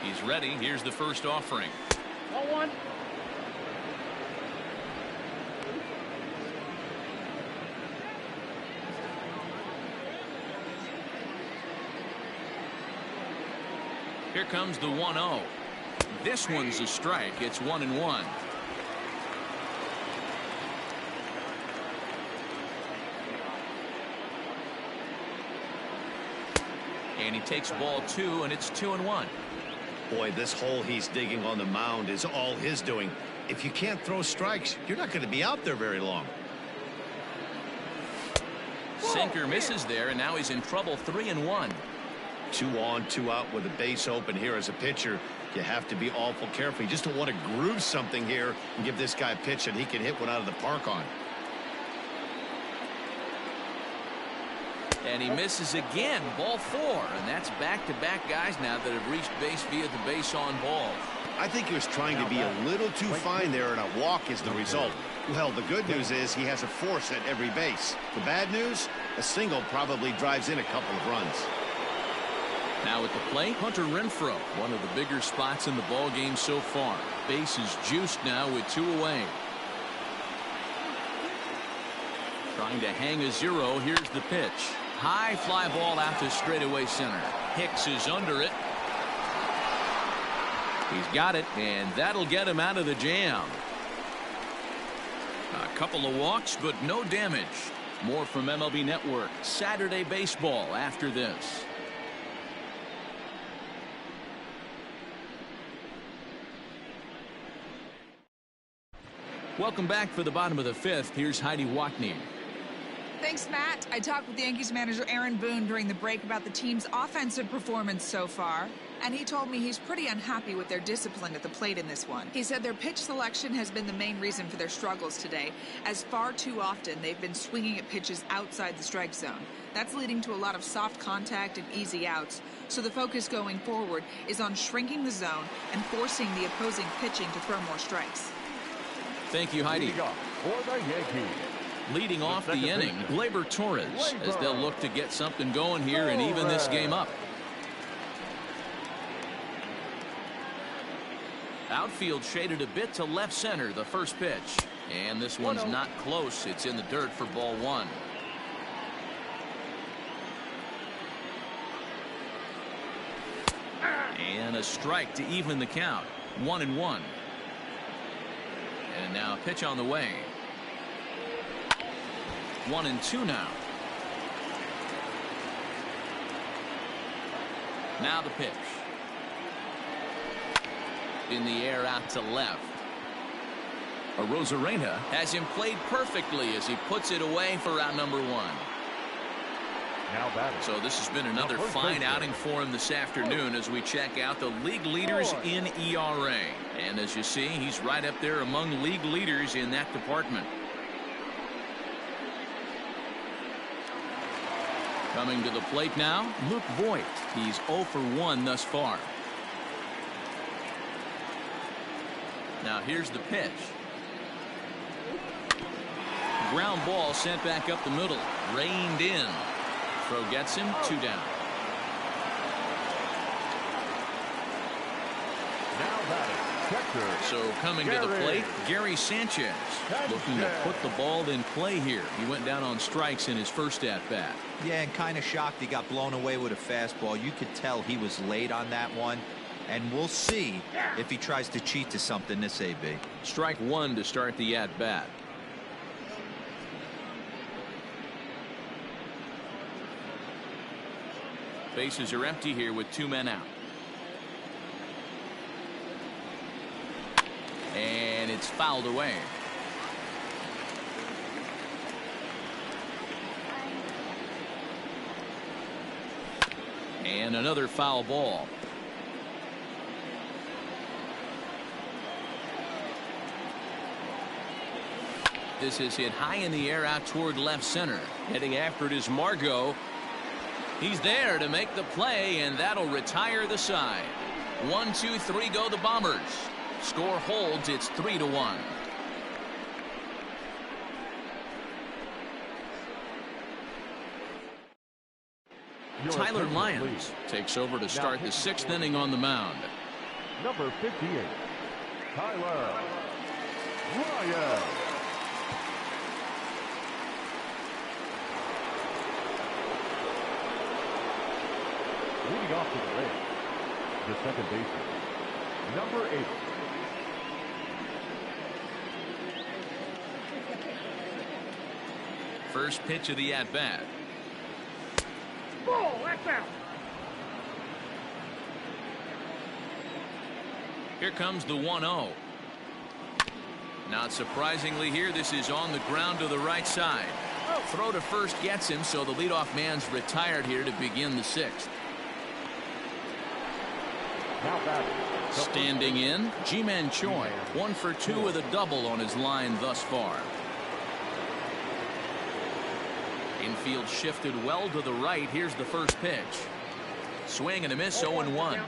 He's ready. Here's the first offering.
1-1.
Here comes the 1-0. This one's a strike. It's 1-1. And he takes ball 2, and it's 2-1.
Boy, this hole he's digging on the mound is all his doing. If you can't throw strikes, you're not going to be out there very long.
Sinker misses there, and now he's in trouble. 3-1.
2 on, 2 out with a base open here as a pitcher. You have to be awful careful. You just don't want to groove something here and give this guy a pitch that he can hit one out of the park on.
And he misses again. Ball 4. And that's back-to-back guys now that have reached base via the base on ball.
I think he was trying to be a little too fine there, and a walk is the result. Well, the good news is he has a force at every base. The bad news, a single probably drives in a couple of runs.
Now at the plate, Hunter Renfroe, one of the bigger spots in the ball game so far. Base is juiced now with 2 away. Trying to hang a 0. Here's the pitch. High fly ball out to straightaway center. Hicks is under it. He's got it, and that'll get him out of the jam. A couple of walks, but no damage. More from MLB Network. Saturday baseball after this. Welcome back for the bottom of the 5th. Here's Heidi Watney.
Thanks, Matt. I talked with Yankees manager Aaron Boone during the break about the team's offensive performance so far, and he told me he's pretty unhappy with their discipline at the plate in this one. He said their pitch selection has been the main reason for their struggles today, as far too often they've been swinging at pitches outside the strike zone. That's leading to a lot of soft contact and easy outs, so the focus going forward is on shrinking the zone and forcing the opposing pitching to throw more strikes.
Thank you, Heidi.
For the Yankees.
Leading off the inning, Gleyber Torres, as they'll look to get something going here and even this game up. Outfield shaded a bit to left center, the first pitch. And this one's not close. It's in the dirt for ball 1. And a strike to even the count. 1-1. And now a pitch on the way. 1-2 now. Now the pitch. In the air out to left. Arozarena has him played perfectly as he puts it away for out number 1.
Now batting.
So this has been another fine outing for him this afternoon as we check out the league leaders in ERA. And as you see, he's right up there among league leaders in that department. Coming to the plate now, Luke Voigt. He's 0 for 1 thus far. Now here's the pitch. Ground ball sent back up the middle. Reined in. Throw gets him. 2 down.
Now batting.
So coming to the plate, Gary Sanchez looking to put the ball in play here. He went down on strikes in his first at bat.
Yeah, and kind of shocked he got blown away with a fastball. You could tell he was late on that one. And we'll see if he tries to cheat to something this AB.
Strike 1 to start the at bat. Bases are empty here with 2 men out. And it's fouled away. And another foul ball. This is hit high in the air out toward left center.
Heading after it is Margot.
He's there to make the play, and that'll retire the side. 1, 2, 3 go the Bombers. Score holds. It's 3-1. Tyler Lyons takes over to start the 6th inning on the mound.
Number 58, Tyler Lyons. Leading off to the Rays, the second baseman, number 8.
First pitch of the at-bat.
Ball, that's out.
Here comes the 1-0. Not surprisingly here, this is on the ground to the right side. Throw to first gets him, so the leadoff man's retired here to begin the 6th. Standing in, Ji-Man Choi, 1 for 2 with a double on his line thus far. Infield shifted well to the right. Here's the first pitch. Swing and a miss, 0-1.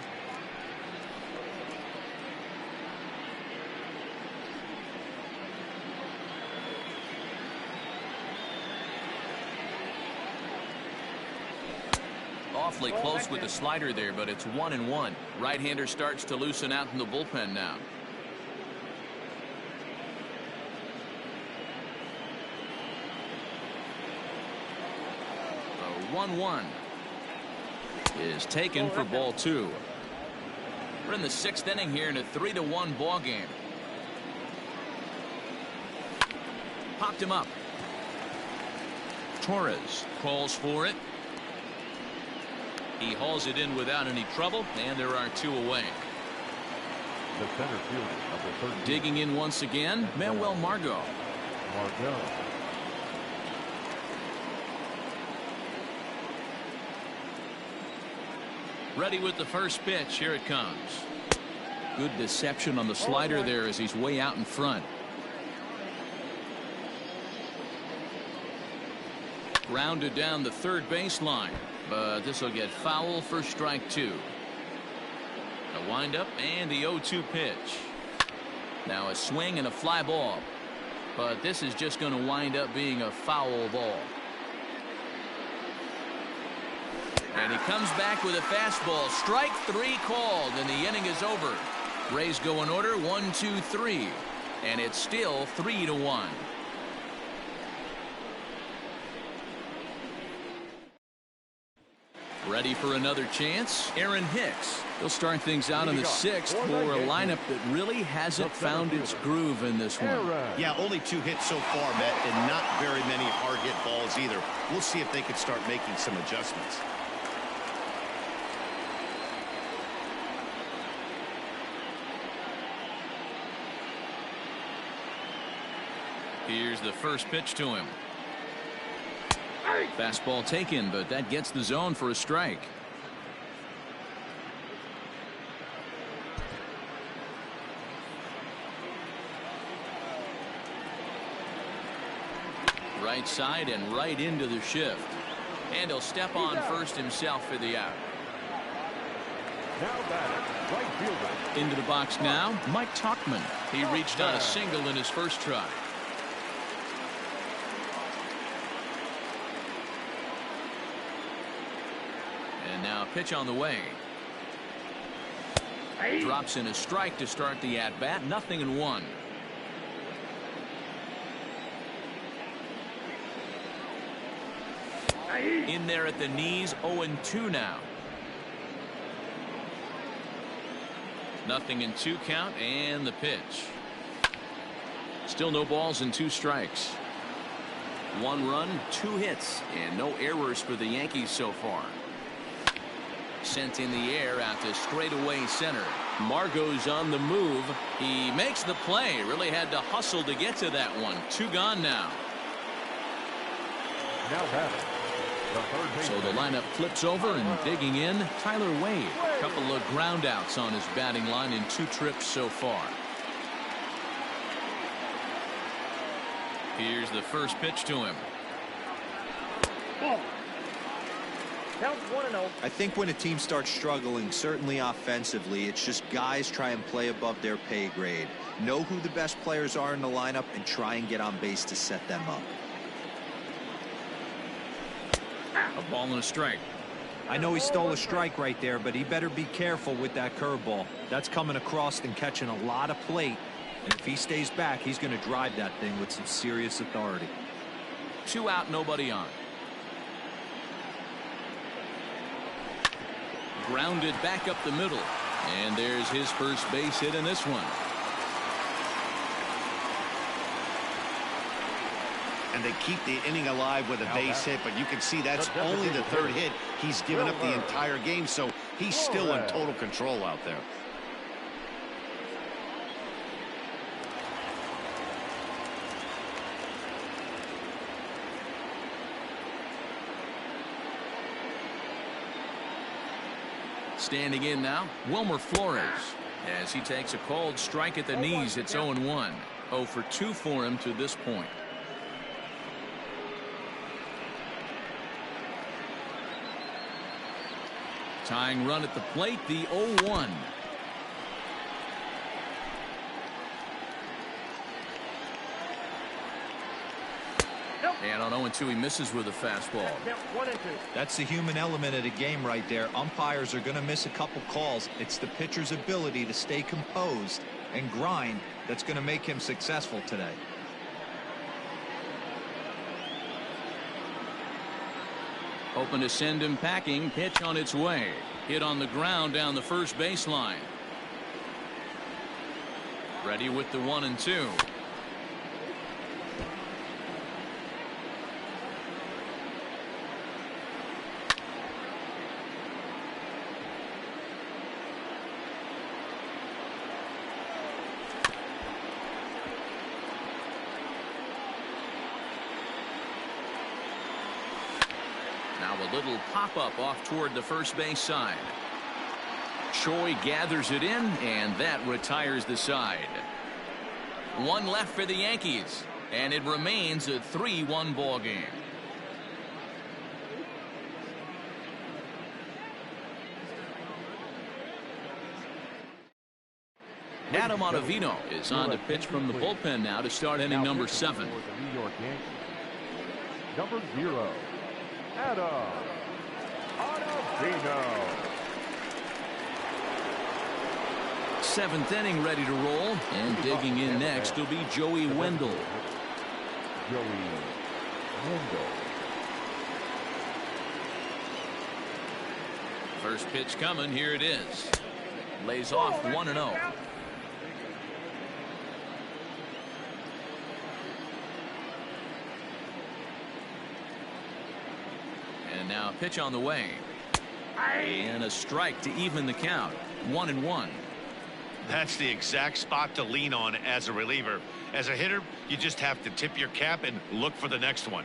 Awfully close with the slider there, but it's 1-1. Right-hander starts to loosen out in the bullpen now. The 1-1 is taken for ball 2. We're in the 6th inning here in a 3-1 ball game. Popped him up. Torres calls for it. He hauls it in without any trouble, and there are 2 away.
The center fielder, number 13.
Digging in once again, Manuel Margot.
Margot.
Ready with the first pitch. Here it comes. Good deception on the slider there as he's way out in front. Grounded down the third baseline, but this will get foul for strike 2. A windup and the 0-2 pitch. Now a swing and a fly ball, but this is just going to wind up being a foul ball. And he comes back with a fastball. Strike 3 called, and the inning is over. Rays go in order 1, 2, 3, and it's still 3-1. Ready for another chance? Aaron Hicks. He'll start things out in the 6th for a lineup that really hasn't found its groove in this one.
Yeah, only 2 hits so far, Matt, and not very many hard hit balls either. We'll see if they can start making some adjustments.
Here's the first pitch to him. Fastball taken, but that gets the zone for a strike. Right side and right into the shift. And he'll step on first himself for the out.
Now batting, right fielder.
Into the box now, Mike Tauchman. He reached on a single in his first try. And now a pitch on the way. Drops in a strike to start the at-bat. 0-1. In there at the knees, 0-2 now. 0-2 count, and the pitch. Still no balls and 2 strikes. 1 run, 2 hits, and no errors for the Yankees so far. Sent in the air out to straightaway center.
Margot's on the move.
He makes the play. Really had to hustle to get to that one. 2 gone now.
Now batting, the third
So
baseman.
the lineup flips over, and digging in, Tyler Wade. A couple of ground outs on his batting line in 2 trips so far. Here's the first pitch to him.
Count 1-0.
I think when a team starts struggling, certainly offensively, it's just guys try and play above their pay grade. Know who the best players are in the lineup and try and get on base to set them up.
A ball and a strike.
I know he stole a strike right there, but he better be careful with that curveball. That's coming across and catching a lot of plate. And if he stays back, he's going to drive that thing with some serious authority.
2 out, nobody on. Grounded back up the middle. And there's his first base hit in this one.
And they keep the inning alive with a base hit, but you can see that's only the 3rd hit he's given up the entire game, so he's still in total control out there.
Standing in now, Wilmer Flores. As he takes a called strike at the knees, it's 0-1. 0 for 2 for him to this point. Tying run at the plate, the 0-1. And on 0-2, he misses with a fastball.
Count 1-2.
That's the human element of the game right there. Umpires are going to miss a couple calls. It's the pitcher's ability to stay composed and grind that's going to make him successful today.
Hoping to send him packing. Pitch on its way. Hit on the ground down the first baseline. Ready with the 1-2. Now a little pop-up off toward the first base side. Choi gathers it in, and that retires the side. 1 left for the Yankees, and it remains a 3-1 ball game. Adam Ottavino is on to pitch from the bullpen now to start inning number 7.
For the New York Yankees. Number 0, Adam Ottavino.
7th inning ready to roll, and digging in next will be Joey Wendell.
Joey Wendell.
First pitch coming, here it is. Lays off 1-0. And now a pitch on the way. And a strike to even the count. 1-1.
That's the exact spot to lean on as a reliever. As a hitter, you just have to tip your cap and look for the next one.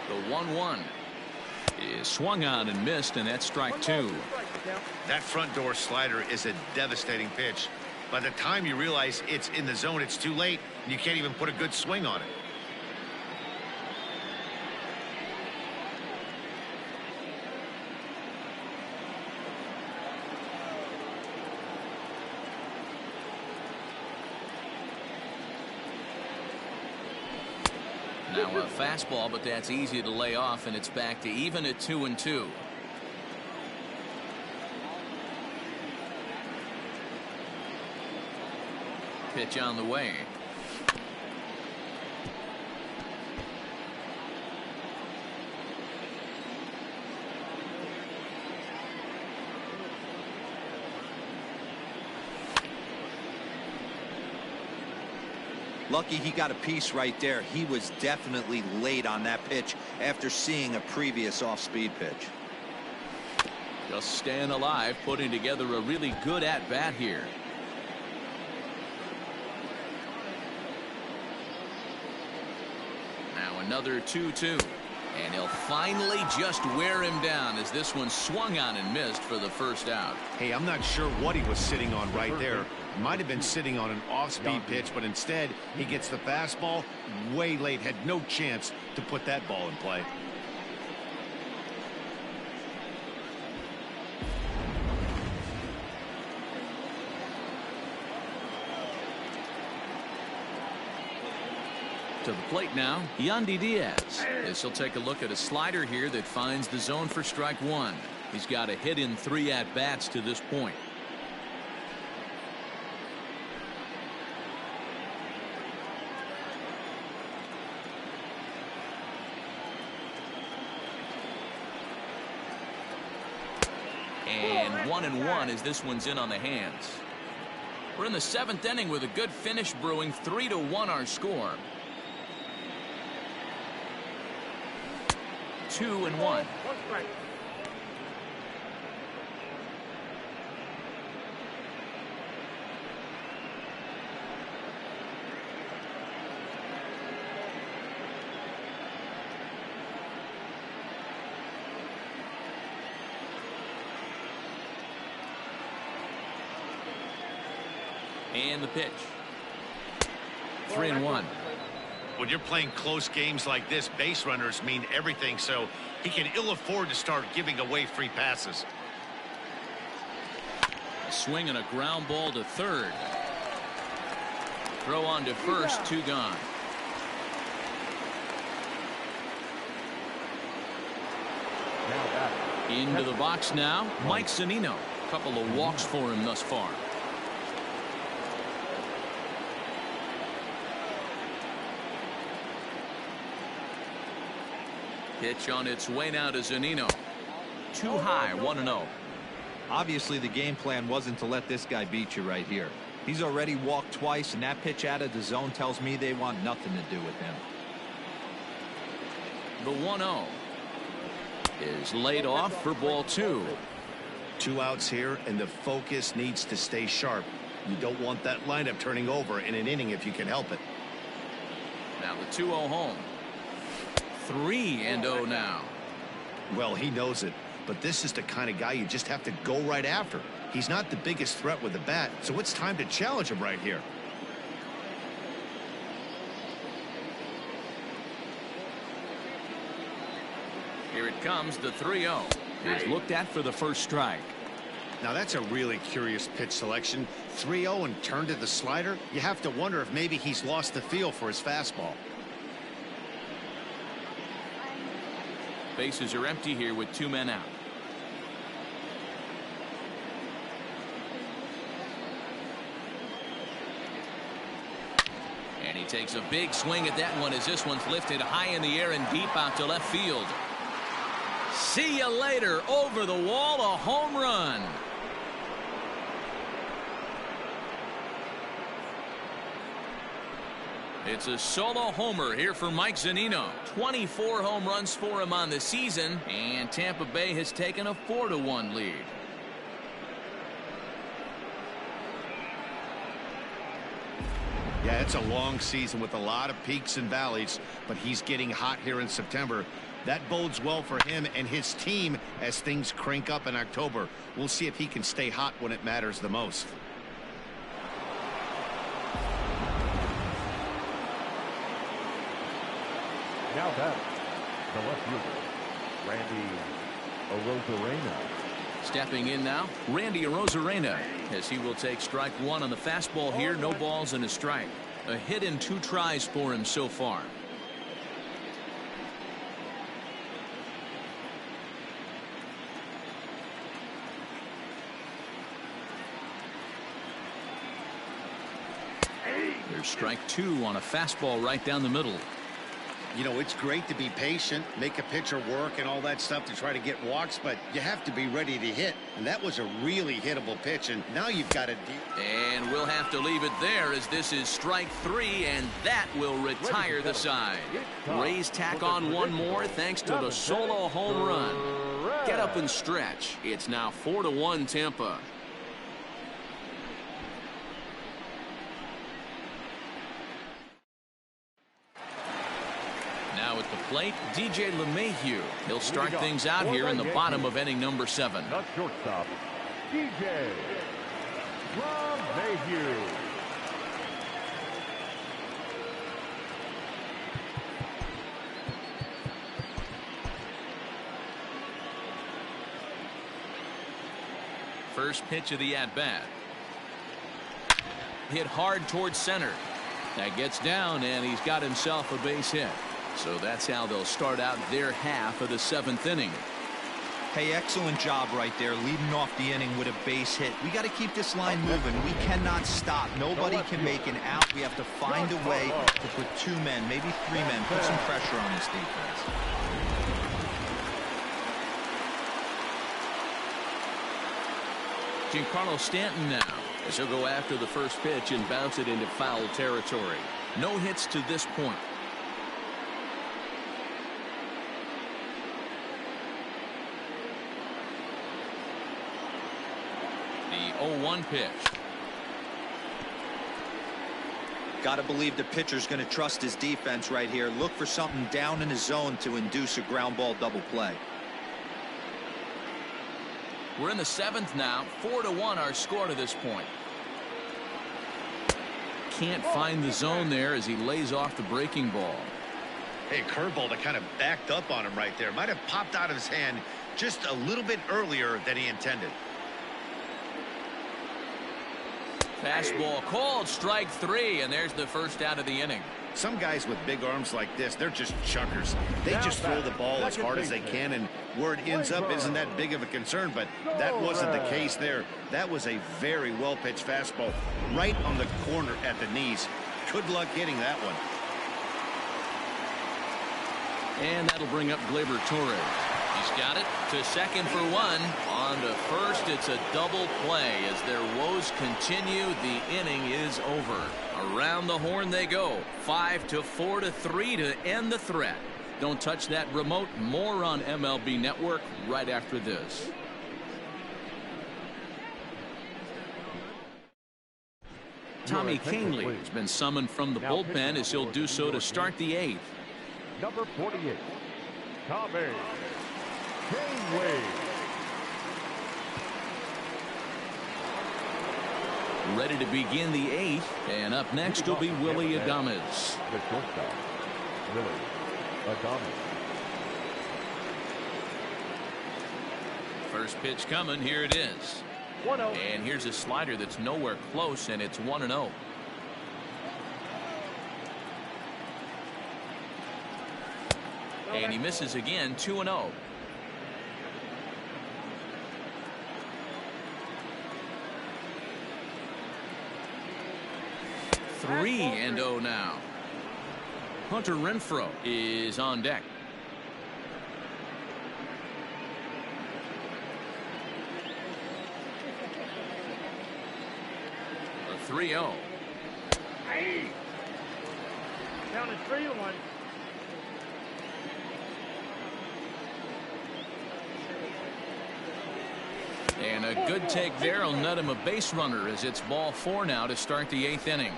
The 1-1 is swung on and missed, and that's strike 2.
That front door slider is a devastating pitch. By the time you realize it's in the zone, it's too late, and you can't even put a good swing on it.
Now a fastball, but that's easy to lay off, and it's back to even at 2-2. Pitch on the way.
Lucky he got a piece right there. He was definitely late on that pitch after seeing a previous off-speed pitch.
Just staying alive, putting together a really good at-bat here. Now another 2-2. And he'll finally just wear him down as this one swung on and missed for the first out.
Hey, I'm not sure what he was sitting on right there. Might have been sitting on an off-speed pitch, but instead he gets the fastball way late. Had no chance to put that ball in play.
To the plate now, Yandy Diaz. This will take a look at a slider here that finds the zone for strike one. He's got a hit in 3 at-bats to this point. And 1-1 as this one's in on the hands. We're in the 7th inning with a good finish brewing. 3-1 our score. 2-1. And the pitch. 3-1.
When you're playing close games like this, base runners mean everything, so he can ill afford to start giving away free passes.
A swing and a ground ball to third. Throw on to first, 2 gone. Into the box now, Mike Zunino. Couple of walks for him thus far. Pitch on its way now to Zunino. Too high, 1-0.
Obviously, the game plan wasn't to let this guy beat you right here. He's already walked twice, and that pitch out of the zone tells me they want nothing to do with him.
The 1-0 is laid off for ball 2.
2 outs here, and the focus needs to stay sharp. You don't want that lineup turning over in an inning if you can help it.
Now the 2-0 home. 3-0 now.
Well, he knows it, but this is the kind of guy you just have to go right after. He's not the biggest threat with the bat, so it's time to challenge him right here.
Here it comes, the 3-0 is looked at for the first strike.
Now that's a really curious pitch selection. 3-0 and turned to the slider. You have to wonder if maybe he's lost the feel for his fastball.
Bases are empty here with 2 men out. And he takes a big swing at that one as this one's lifted high in the air and deep out to left field. See you later. Over the wall, a home run. It's a solo homer here for Mike Zunino. 24 home runs for him on the season, and Tampa Bay has taken a 4-1 lead.
Yeah, it's a long season with a lot of peaks and valleys, but he's getting hot here in September. That bodes well for him and his team as things crank up in October. We'll see if he can stay hot when it matters the most.
Now back, the left fielder, Randy Arozarena.
Stepping in now, Randy Arozarena, as he will take strike 1 on the fastball here. No balls and a strike. A hit in 2 tries for him so far. There's strike 2 on a fastball right down the middle.
You know, it's great to be patient, make a pitcher work and all that stuff to try to get walks, but you have to be ready to hit. And that was a really hittable pitch, and now you've got to...
And we'll have to leave it there as this is strike 3, and that will retire the side. Rays tack on one more thanks to the solo home run. Get up and stretch. It's now 4-1 Tampa. Now at the plate, DJ LeMahieu. He'll start things out here in the bottom of inning number 7.
Not shortstop, DJ LeMahieu.
First pitch of the at-bat. Hit hard towards center. That gets down, and he's got himself a base hit. So that's how they'll start out their half of the 7th inning.
Hey, excellent job right there, leading off the inning with a base hit. We got to keep this line moving. We cannot stop. Nobody can make an out. We have to find a way to put 2 men, maybe 3 men, put some pressure on this defense.
Giancarlo Stanton now, as he'll go after the first pitch and bounce it into foul territory. No hits to this point. The 0-1 pitch.
Got to believe the pitcher's going to trust his defense right here. Look for something down in his zone to induce a ground ball double play.
We're in the 7th now. 4-1 our score to this point. Can't find the zone there as he lays off the breaking ball.
Hey, curveball that kind of backed up on him right there. Might have popped out of his hand just a little bit earlier than he intended.
Fastball called, strike 3, and there's the first out of the inning.
Some guys with big arms like this, they're just chuckers. They just throw the ball as hard as they can, and where it ends up isn't that big of a concern, but that wasn't the case there. That was a very well-pitched fastball right on the corner at the knees. Good luck hitting that one.
And that'll bring up Gleyber Torres. He's got it to second for 1. On to first, it's a double play. As their woes continue, the inning is over. Around the horn they go. 5-4-3 to end the threat. Don't touch that remote. More on MLB Network right after this. Tommy Kahnle has been summoned from the bullpen as he'll do so to start the 8th.
Number 48, Tommy Kahnle.
Ready to begin the 8th, and up next will be Willy Adames.
The shortstop, Willy Adames.
First pitch coming. Here it is.
1-0.
And here's a slider that's nowhere close, and it's 1-0. And he misses again. 2-0. 3-0 now. Hunter Renfroe is on deck. A 3-0.
Hey. Down to 3-1.
And a good take there will net him a base runner as it's ball 4 now to start the 8th inning.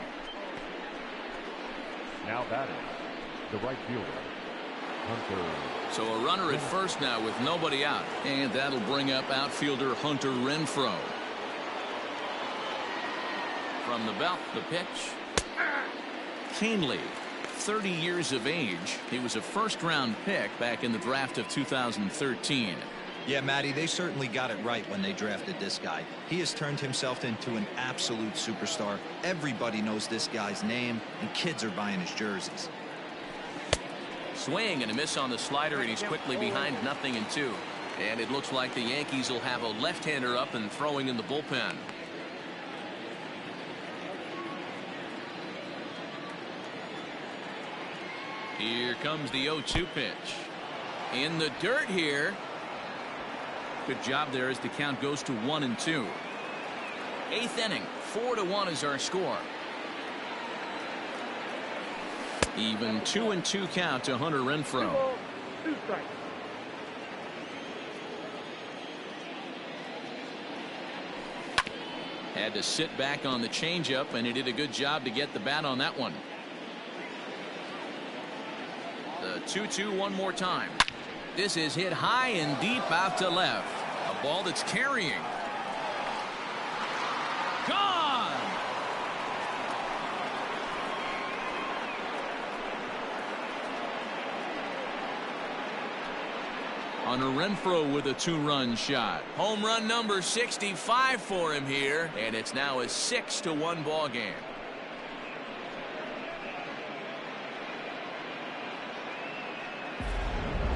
Now batting, the right fielder, Hunter.
So a runner at first now with nobody out. And that'll bring up outfielder Hunter Renfroe. From the belt, the pitch. Kahnle, 30 years of age. He was a first-round pick back in the draft of 2013.
Yeah, Matty, they certainly got it right when they drafted this guy. He has turned himself into an absolute superstar. Everybody knows this guy's name, and kids are buying his jerseys.
Swing and a miss on the slider, and he's quickly behind 0-2. And it looks like the Yankees will have a left-hander up and throwing in the bullpen. Here comes the 0-2 pitch. In the dirt here. Good job there as the count goes to 1-2. Eighth inning, 4-1 is our score. Even 2-2 count to Hunter Renfroe.
2 strikes.
Had to sit back on the changeup, and he did a good job to get the bat on that one. The 2-2 one more time. This is hit high and deep out to left. A ball that's carrying. Gone! Hunter Renfroe with a 2-run shot. Home run number 65 for him here, and it's now a 6-1 ball game.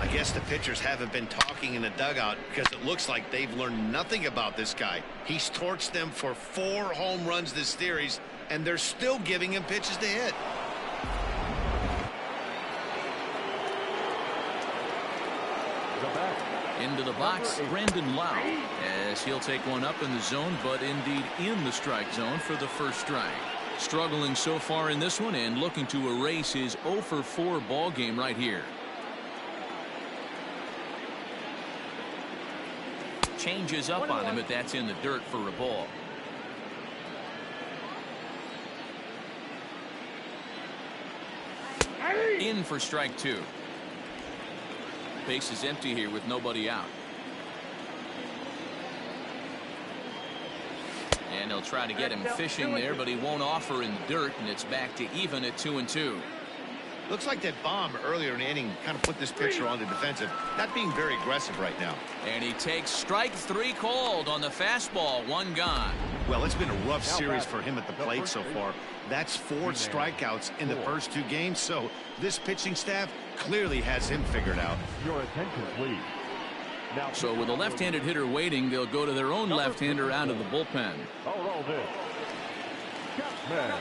I guess the pitchers haven't been talking in the dugout because it looks like they've learned nothing about this guy. He's torched them for 4 home runs this series, and they're still giving him pitches to hit.
Into the box, Brandon Lau, as he'll take one up in the zone, but indeed in the strike zone for the first strike. Struggling so far in this one and looking to erase his 0-for-4 ball game right here. Changes up on him, but that's in the dirt for a ball. In for strike 2. Base is empty here with nobody out. And they'll try to get him fishing there, but he won't offer in the dirt, and it's back to even at 2-2.
Looks like that bomb earlier in the inning kind of put this pitcher on the defensive, not being very aggressive right now.
And he takes strike 3 called on the fastball. 1 gone.
Well, it's been a rough series for him at the plate so far. That's 4 strikeouts in the first 2 games, so this pitching staff clearly has him figured out.
Your attention, please. Now,
so with a left-handed hitter waiting, they'll go to their own left-hander out of the bullpen.
I'll roll this. Chapman.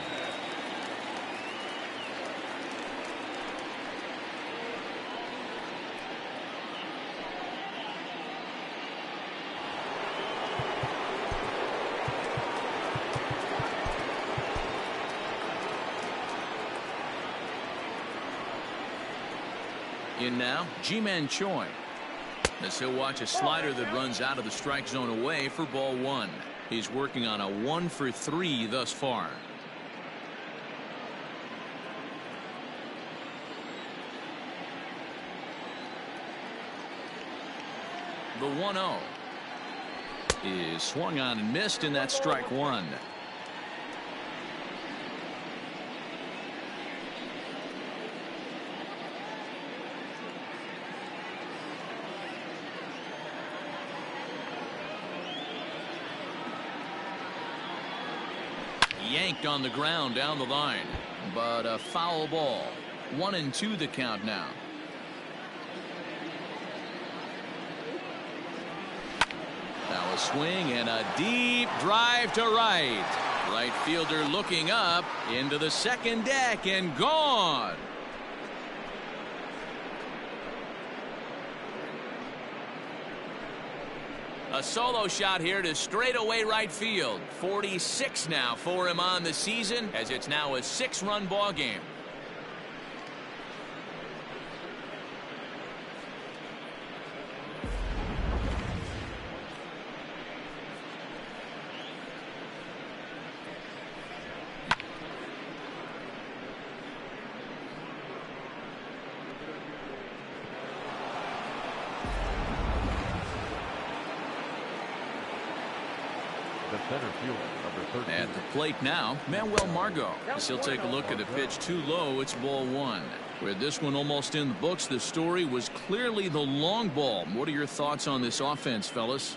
In now, Ji-Man Choi. As he'll watch a slider that runs out of the strike zone away for ball 1. He's working on a 1-for-3 thus far. The 1-0 is swung on and missed, and that's strike 1. Yanked on the ground down the line, but a foul ball. 1-2 the count now. Now a swing and a deep drive to right. Right fielder looking up into the second deck and gone. A solo shot here to straightaway right field. 46 now for him on the season, as it's now a 6-run ball game. At the plate now, Manuel Margot. As he'll take a look at a pitch too low, it's ball 1. With this one almost in the books, the story was clearly the long ball. What are your thoughts on this offense, fellas?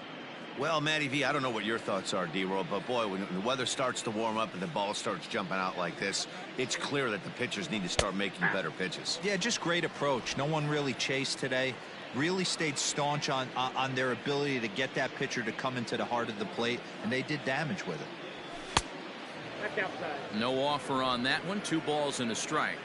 Well, Matty V, I don't know what your thoughts are, D-Roll, but boy, when the weather starts to warm up and the ball starts jumping out like this, it's clear that the pitchers need to start making better pitches.
Yeah, just great approach. No one really chased today. Really stayed staunch on their ability to get that pitcher to come into the heart of the plate, and they did damage with it.
Back outside.
No offer on that one. 2 balls and a strike.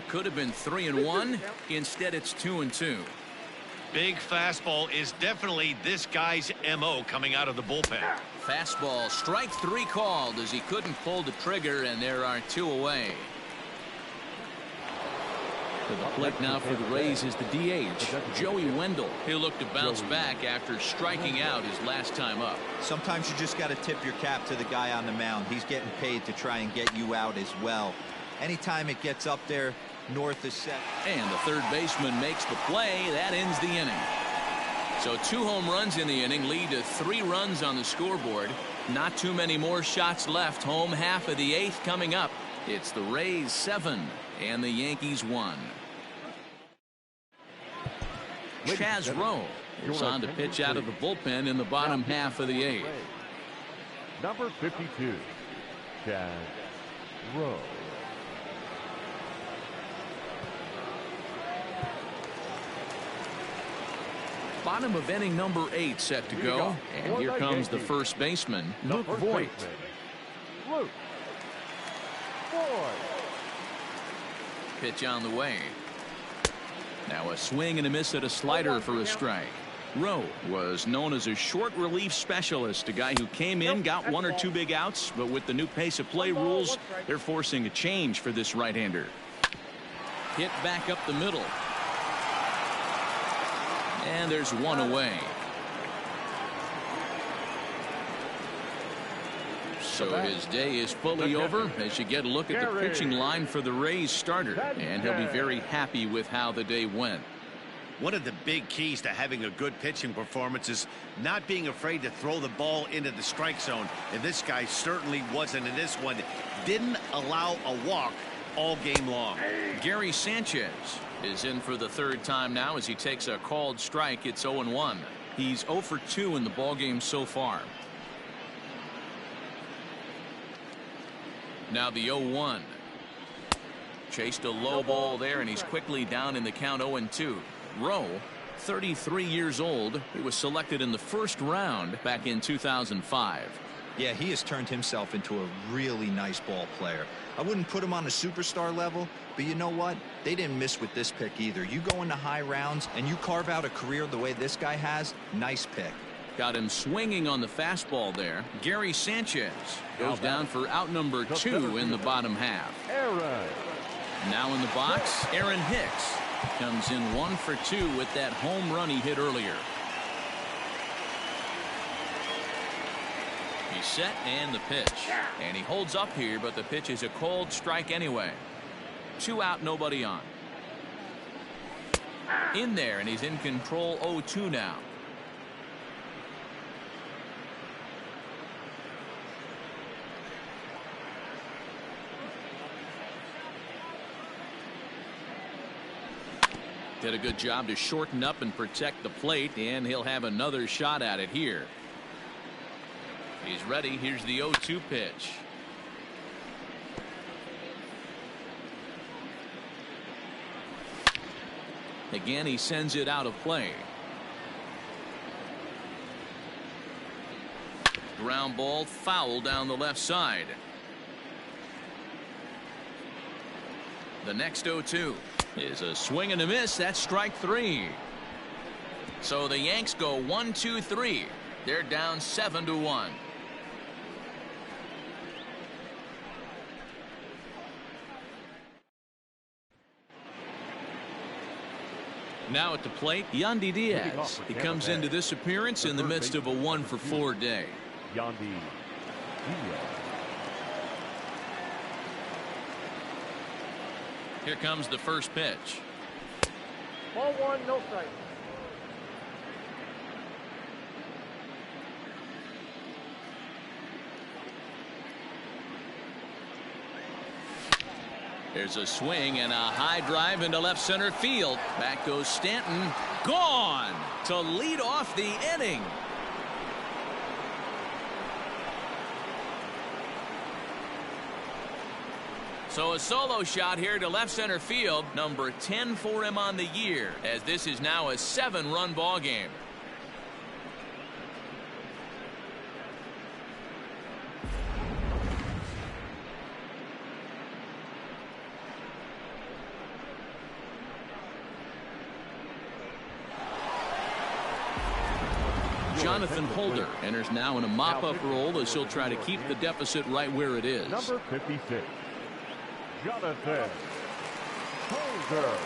Could have been 3-1. Instead, it's 2-2.
Big fastball is definitely this guy's MO coming out of the bullpen.
Fastball, strike 3 called as he couldn't pull the trigger, and there are 2 away. To the plate now for the Rays is the DH, Joey Wendell. He'll look to bounce back after striking out his last time up.
Sometimes you just got to tip your cap to the guy on the mound. He's getting paid to try and get you out as well. Anytime it gets up there north of set.
And the third baseman makes the play. That ends the inning. So 2 home runs in the inning lead to 3 runs on the scoreboard. Not too many more shots left. Home half of the 8th coming up. It's the Rays 7 and the Yankees 1. Chaz Rowe is on to pitch out of the bullpen in the bottom half of the 8th.
Number 52, Chaz Rowe.
Bottom of inning number 8 set to go. And here comes the first baseman, Luke Voigt.
Luke Voigt.
Pitch on the way. Now a swing and a miss at a slider for a strike. Rowe was known as a short relief specialist, a guy who came in, got 1 or 2 big outs, but with the new pace of play rules, they're forcing a change for this right-hander. Hit back up the middle. And there's 1 away. So his day is fully over as you get a look at the pitching line for the Rays starter, and he'll be very happy with how the day went.
One of the big keys to having a good pitching performance is not being afraid to throw the ball into the strike zone, and this guy certainly wasn't in this one. Didn't allow a walk all game long.
Gary Sanchez is in for the 3rd time now as he takes a called strike. It's 0-1. He's 0 for 2 in the ballgame so far. Now the 0-1. Chased a low ball there, and he's quickly down in the count 0-2. Rowe, 33 years old. He was selected in the 1st round back in 2005.
Yeah, he has turned himself into a really nice ball player. I wouldn't put him on a superstar level, but you know what? They didn't miss with this pick either. You go into high rounds and you carve out a career the way this guy has, nice pick.
Got him swinging on the fastball there. Gary Sanchez goes down for out number 2 in the bottom half. Now in the box, Aaron Hicks comes in 1 for 2 with that home run he hit earlier. He's set and the pitch. And he holds up here, but the pitch is a called strike anyway. 2 out, nobody on. In there, and he's in control 0-2 now. Did a good job to shorten up and protect the plate, and he'll have another shot at it here. He's ready. Here's the 0-2 pitch. Again, he sends it out of play. Ground ball foul down the left side. The next 0-2 is a swing and a miss. That's strike 3. So the Yanks go 1-2-3. They're down 7-1. Now at the plate, Yandy Diaz. He comes into this appearance in the midst of a 1 for 4 day.
Yandy Diaz.
Here comes the first pitch.
Ball 1, no strike.
There's a swing and a high drive into left center field. Back goes Stanton. Gone to lead off the inning. So a solo shot here to left center field. Number 10 for him on the year, as this is now a 7-run ball game. Jonathan Holder enters now in a mop-up role as he'll try to keep the deficit right where it is.
Number 56, Jonathan Holder.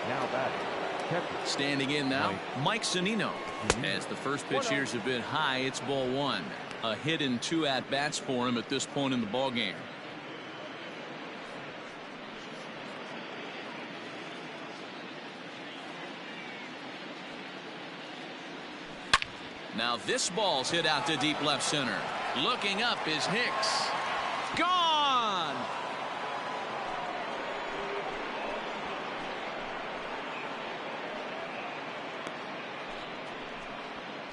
Now batting, catcher.
Standing in now, Mike Zunino. As the first pitch here is a bit high, it's ball one. A hit and 2 at-bats for him at this point in the ballgame. Now this ball's hit out to deep left center. Looking up is Hicks. Gone!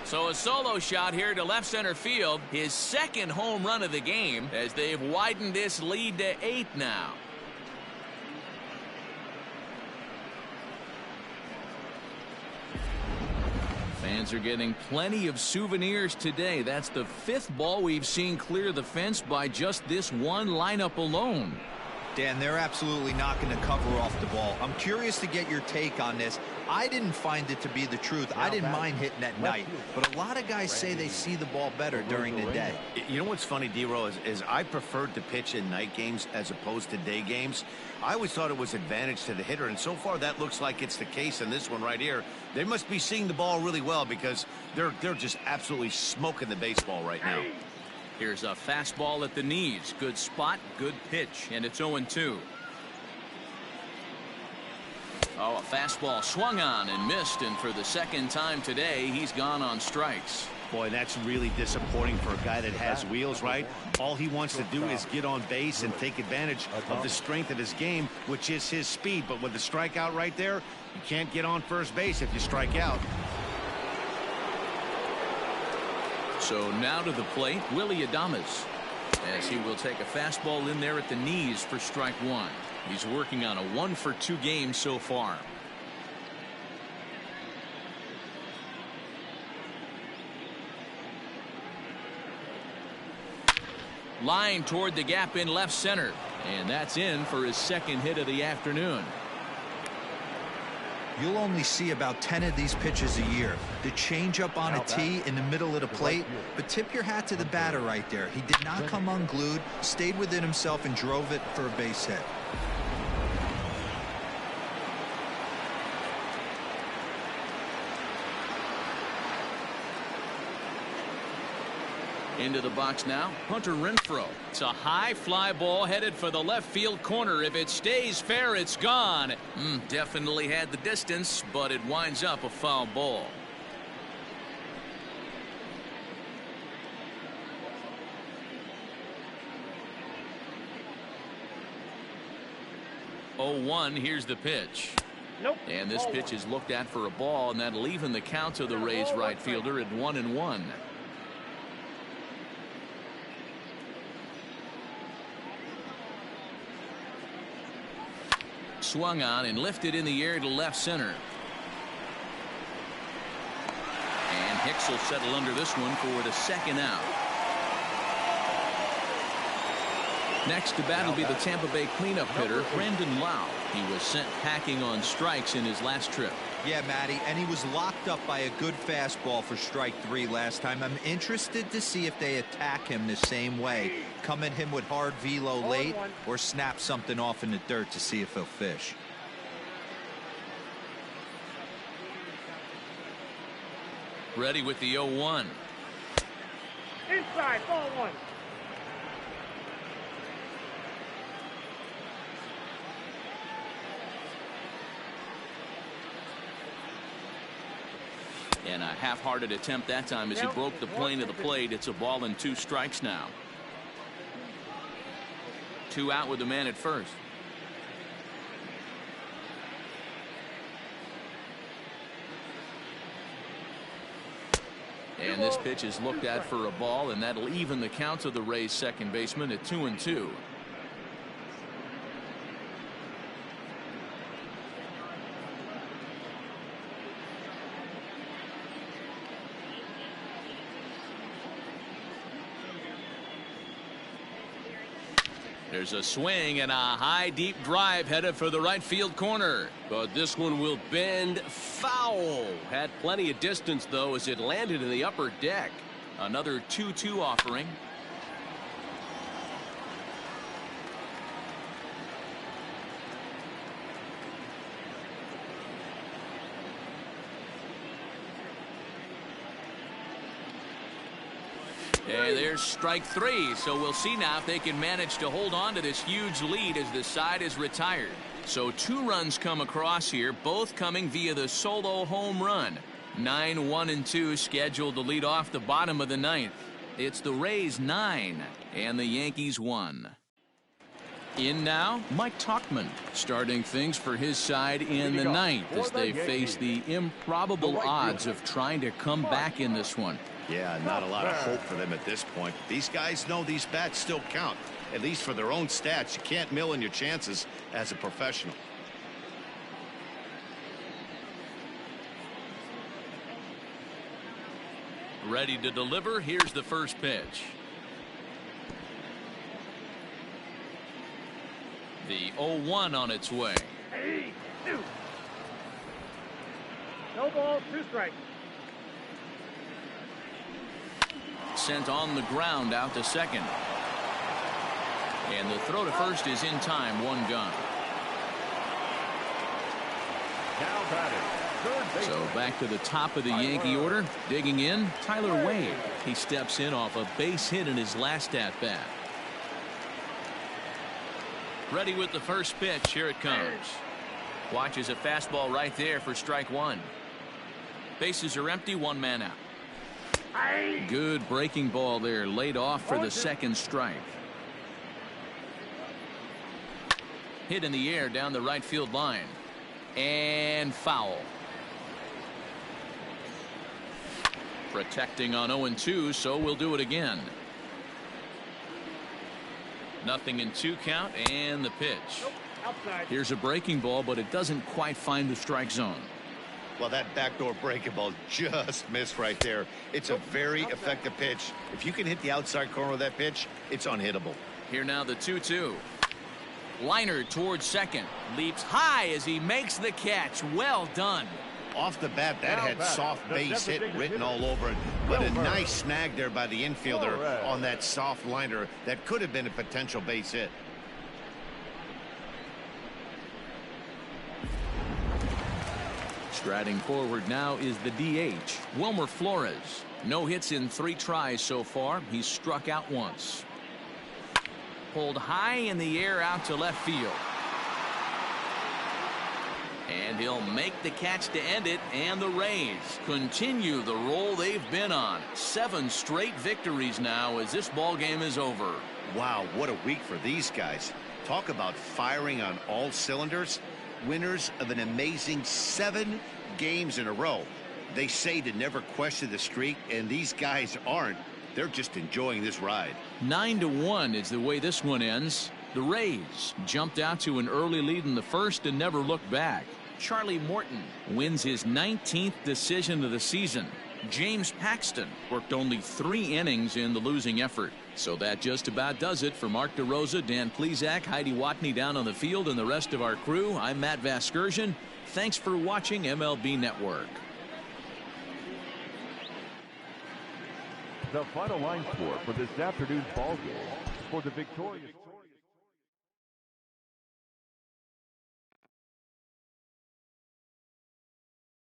So a solo shot here to left center field. His second home run of the game as they've widened this lead to 8 now. Fans are getting plenty of souvenirs today. That's the 5th ball we've seen clear the fence by just this one lineup alone.
Dan, they're absolutely not going to cover off the ball. I'm curious to get your take on this. I didn't find it to be the truth. I didn't mind hitting at night, but a lot of guys say they see the ball better during the day.
You know what's funny, D-Row, is I preferred to pitch in night games as opposed to day games. I always thought it was advantage to the hitter, and so far that looks like it's the case in this one right here. They must be seeing the ball really well because they're just absolutely smoking the baseball right now.
Here's a fastball at the knees. Good spot, good pitch, and it's 0-2. Oh, a fastball swung on and missed, and for the second time today, he's gone on strikes.
Boy, that's really disappointing for a guy that has wheels, right? All he wants to do is get on base and take advantage of the strength of his game, which is his speed. But with the strikeout right there, you can't get on first base if you strike out.
So now to the plate, Willie Adames, as he will take a fastball in there at the knees for strike one. He's working on a 1-for-2 game so far. Line toward the gap in left center, and that's in for his second hit of the afternoon.
You'll only see about 10 of these pitches a year. The changeup on a tee in the middle of the plate, but tip your hat to the batter right there. He did not come unglued, stayed within himself, and drove it for a base hit.
Into the box now, Hunter Renfroe. It's a high fly ball headed for the left field corner. If it stays fair, it's gone. Definitely had the distance, but it winds up a foul ball. Oh, 1, here's the pitch.
Nope.
And this pitch is looked at for a ball, and that'll even the count of the Rays right fielder at 1-1. Swung on and lifted in the air to left center. And Hicks will settle under this one for the second out. Next to bat will be the Tampa Bay cleanup hitter, Brandon Lau. He was sent packing on strikes in his last trip.
Yeah, Matty, and he was locked up by a good fastball for strike 3 last time. I'm interested to see if they attack him the same way. Come at him with hard velo late or snap something off in the dirt to see if he'll fish.
Ready with the 0-1.
Inside, ball 1.
And a half-hearted attempt that time as he broke the plane of the plate. It's a ball and 2 strikes now. 2 out with the man at first. And this pitch is looked at for a ball, and that'll even the count of the Rays second baseman at 2-2. There's a swing and a high deep drive headed for the right field corner.
But this one will bend foul. Had plenty of distance, though, as it landed in the upper deck.
Another 2-2 offering. And there's strike 3, so we'll see now if they can manage to hold on to this huge lead as the side is retired. So 2 runs come across here, both coming via the solo home run. 9-1-2 scheduled to lead off the bottom of the 9th. It's the Rays 9 and the Yankees 1. In now, Mike Tauchman starting things for his side in the 9th as they face the improbable odds of trying to come back in this one.
Yeah, not a lot of hope for them at this point. These guys know these bats still count, at least for their own stats. You can't mill in your chances as a professional.
Ready to deliver. Here's the first pitch. The 0-1 on its way.
No ball, 2 strikes.
Sent on the ground out to second. And the throw to first is in time. 1 gone.
Now batting,
So back to the top of the Yankee order. Digging in, Tyler Wade. He steps in off a base hit in his last at bat. Ready with the first pitch. Here it comes. Watches a fastball right there for strike 1. Bases are empty. 1 man out. Good breaking ball there, laid off for the second strike. Hit in the air down the right field line. And foul. Protecting on 0-2, so we'll do it again. 0-2 count and the pitch. Here's a breaking ball, but it doesn't quite find the strike zone.
Well, that backdoor breaking ball just missed right there. It's a very effective pitch. If you can hit the outside corner of that pitch, it's unhittable.
Here now the 2-2. Liner towards second. Leaps high as he makes the catch. Well done.
Off the bat, that had soft base hit written all over it. But a nice snag there by the infielder on that soft liner that could have been a potential base hit.
Striding forward now is the DH, Wilmer Flores. No hits in 3 tries so far. He's struck out once. Pulled high in the air out to left field. And he'll make the catch to end it, and the Rays continue the roll they've been on. 7 straight victories now as this ball game is over.
Wow, what a week for these guys. Talk about firing on all cylinders. Winners of an amazing 7 games in a row. They say to never question the streak, and these guys aren't. They're just enjoying this ride.
9-1 is the way this one ends. The Rays jumped out to an early lead in the first and never looked back. Charlie Morton wins his 19th decision of the season. James Paxton worked only 3 innings in the losing effort. So that just about does it. For Mark DeRosa, Dan Plesac, Heidi Watney down on the field, and the rest of our crew, I'm Matt Vasgersian. Thanks for watching MLB Network.
the final line score for this afternoon's ball game. For the victorious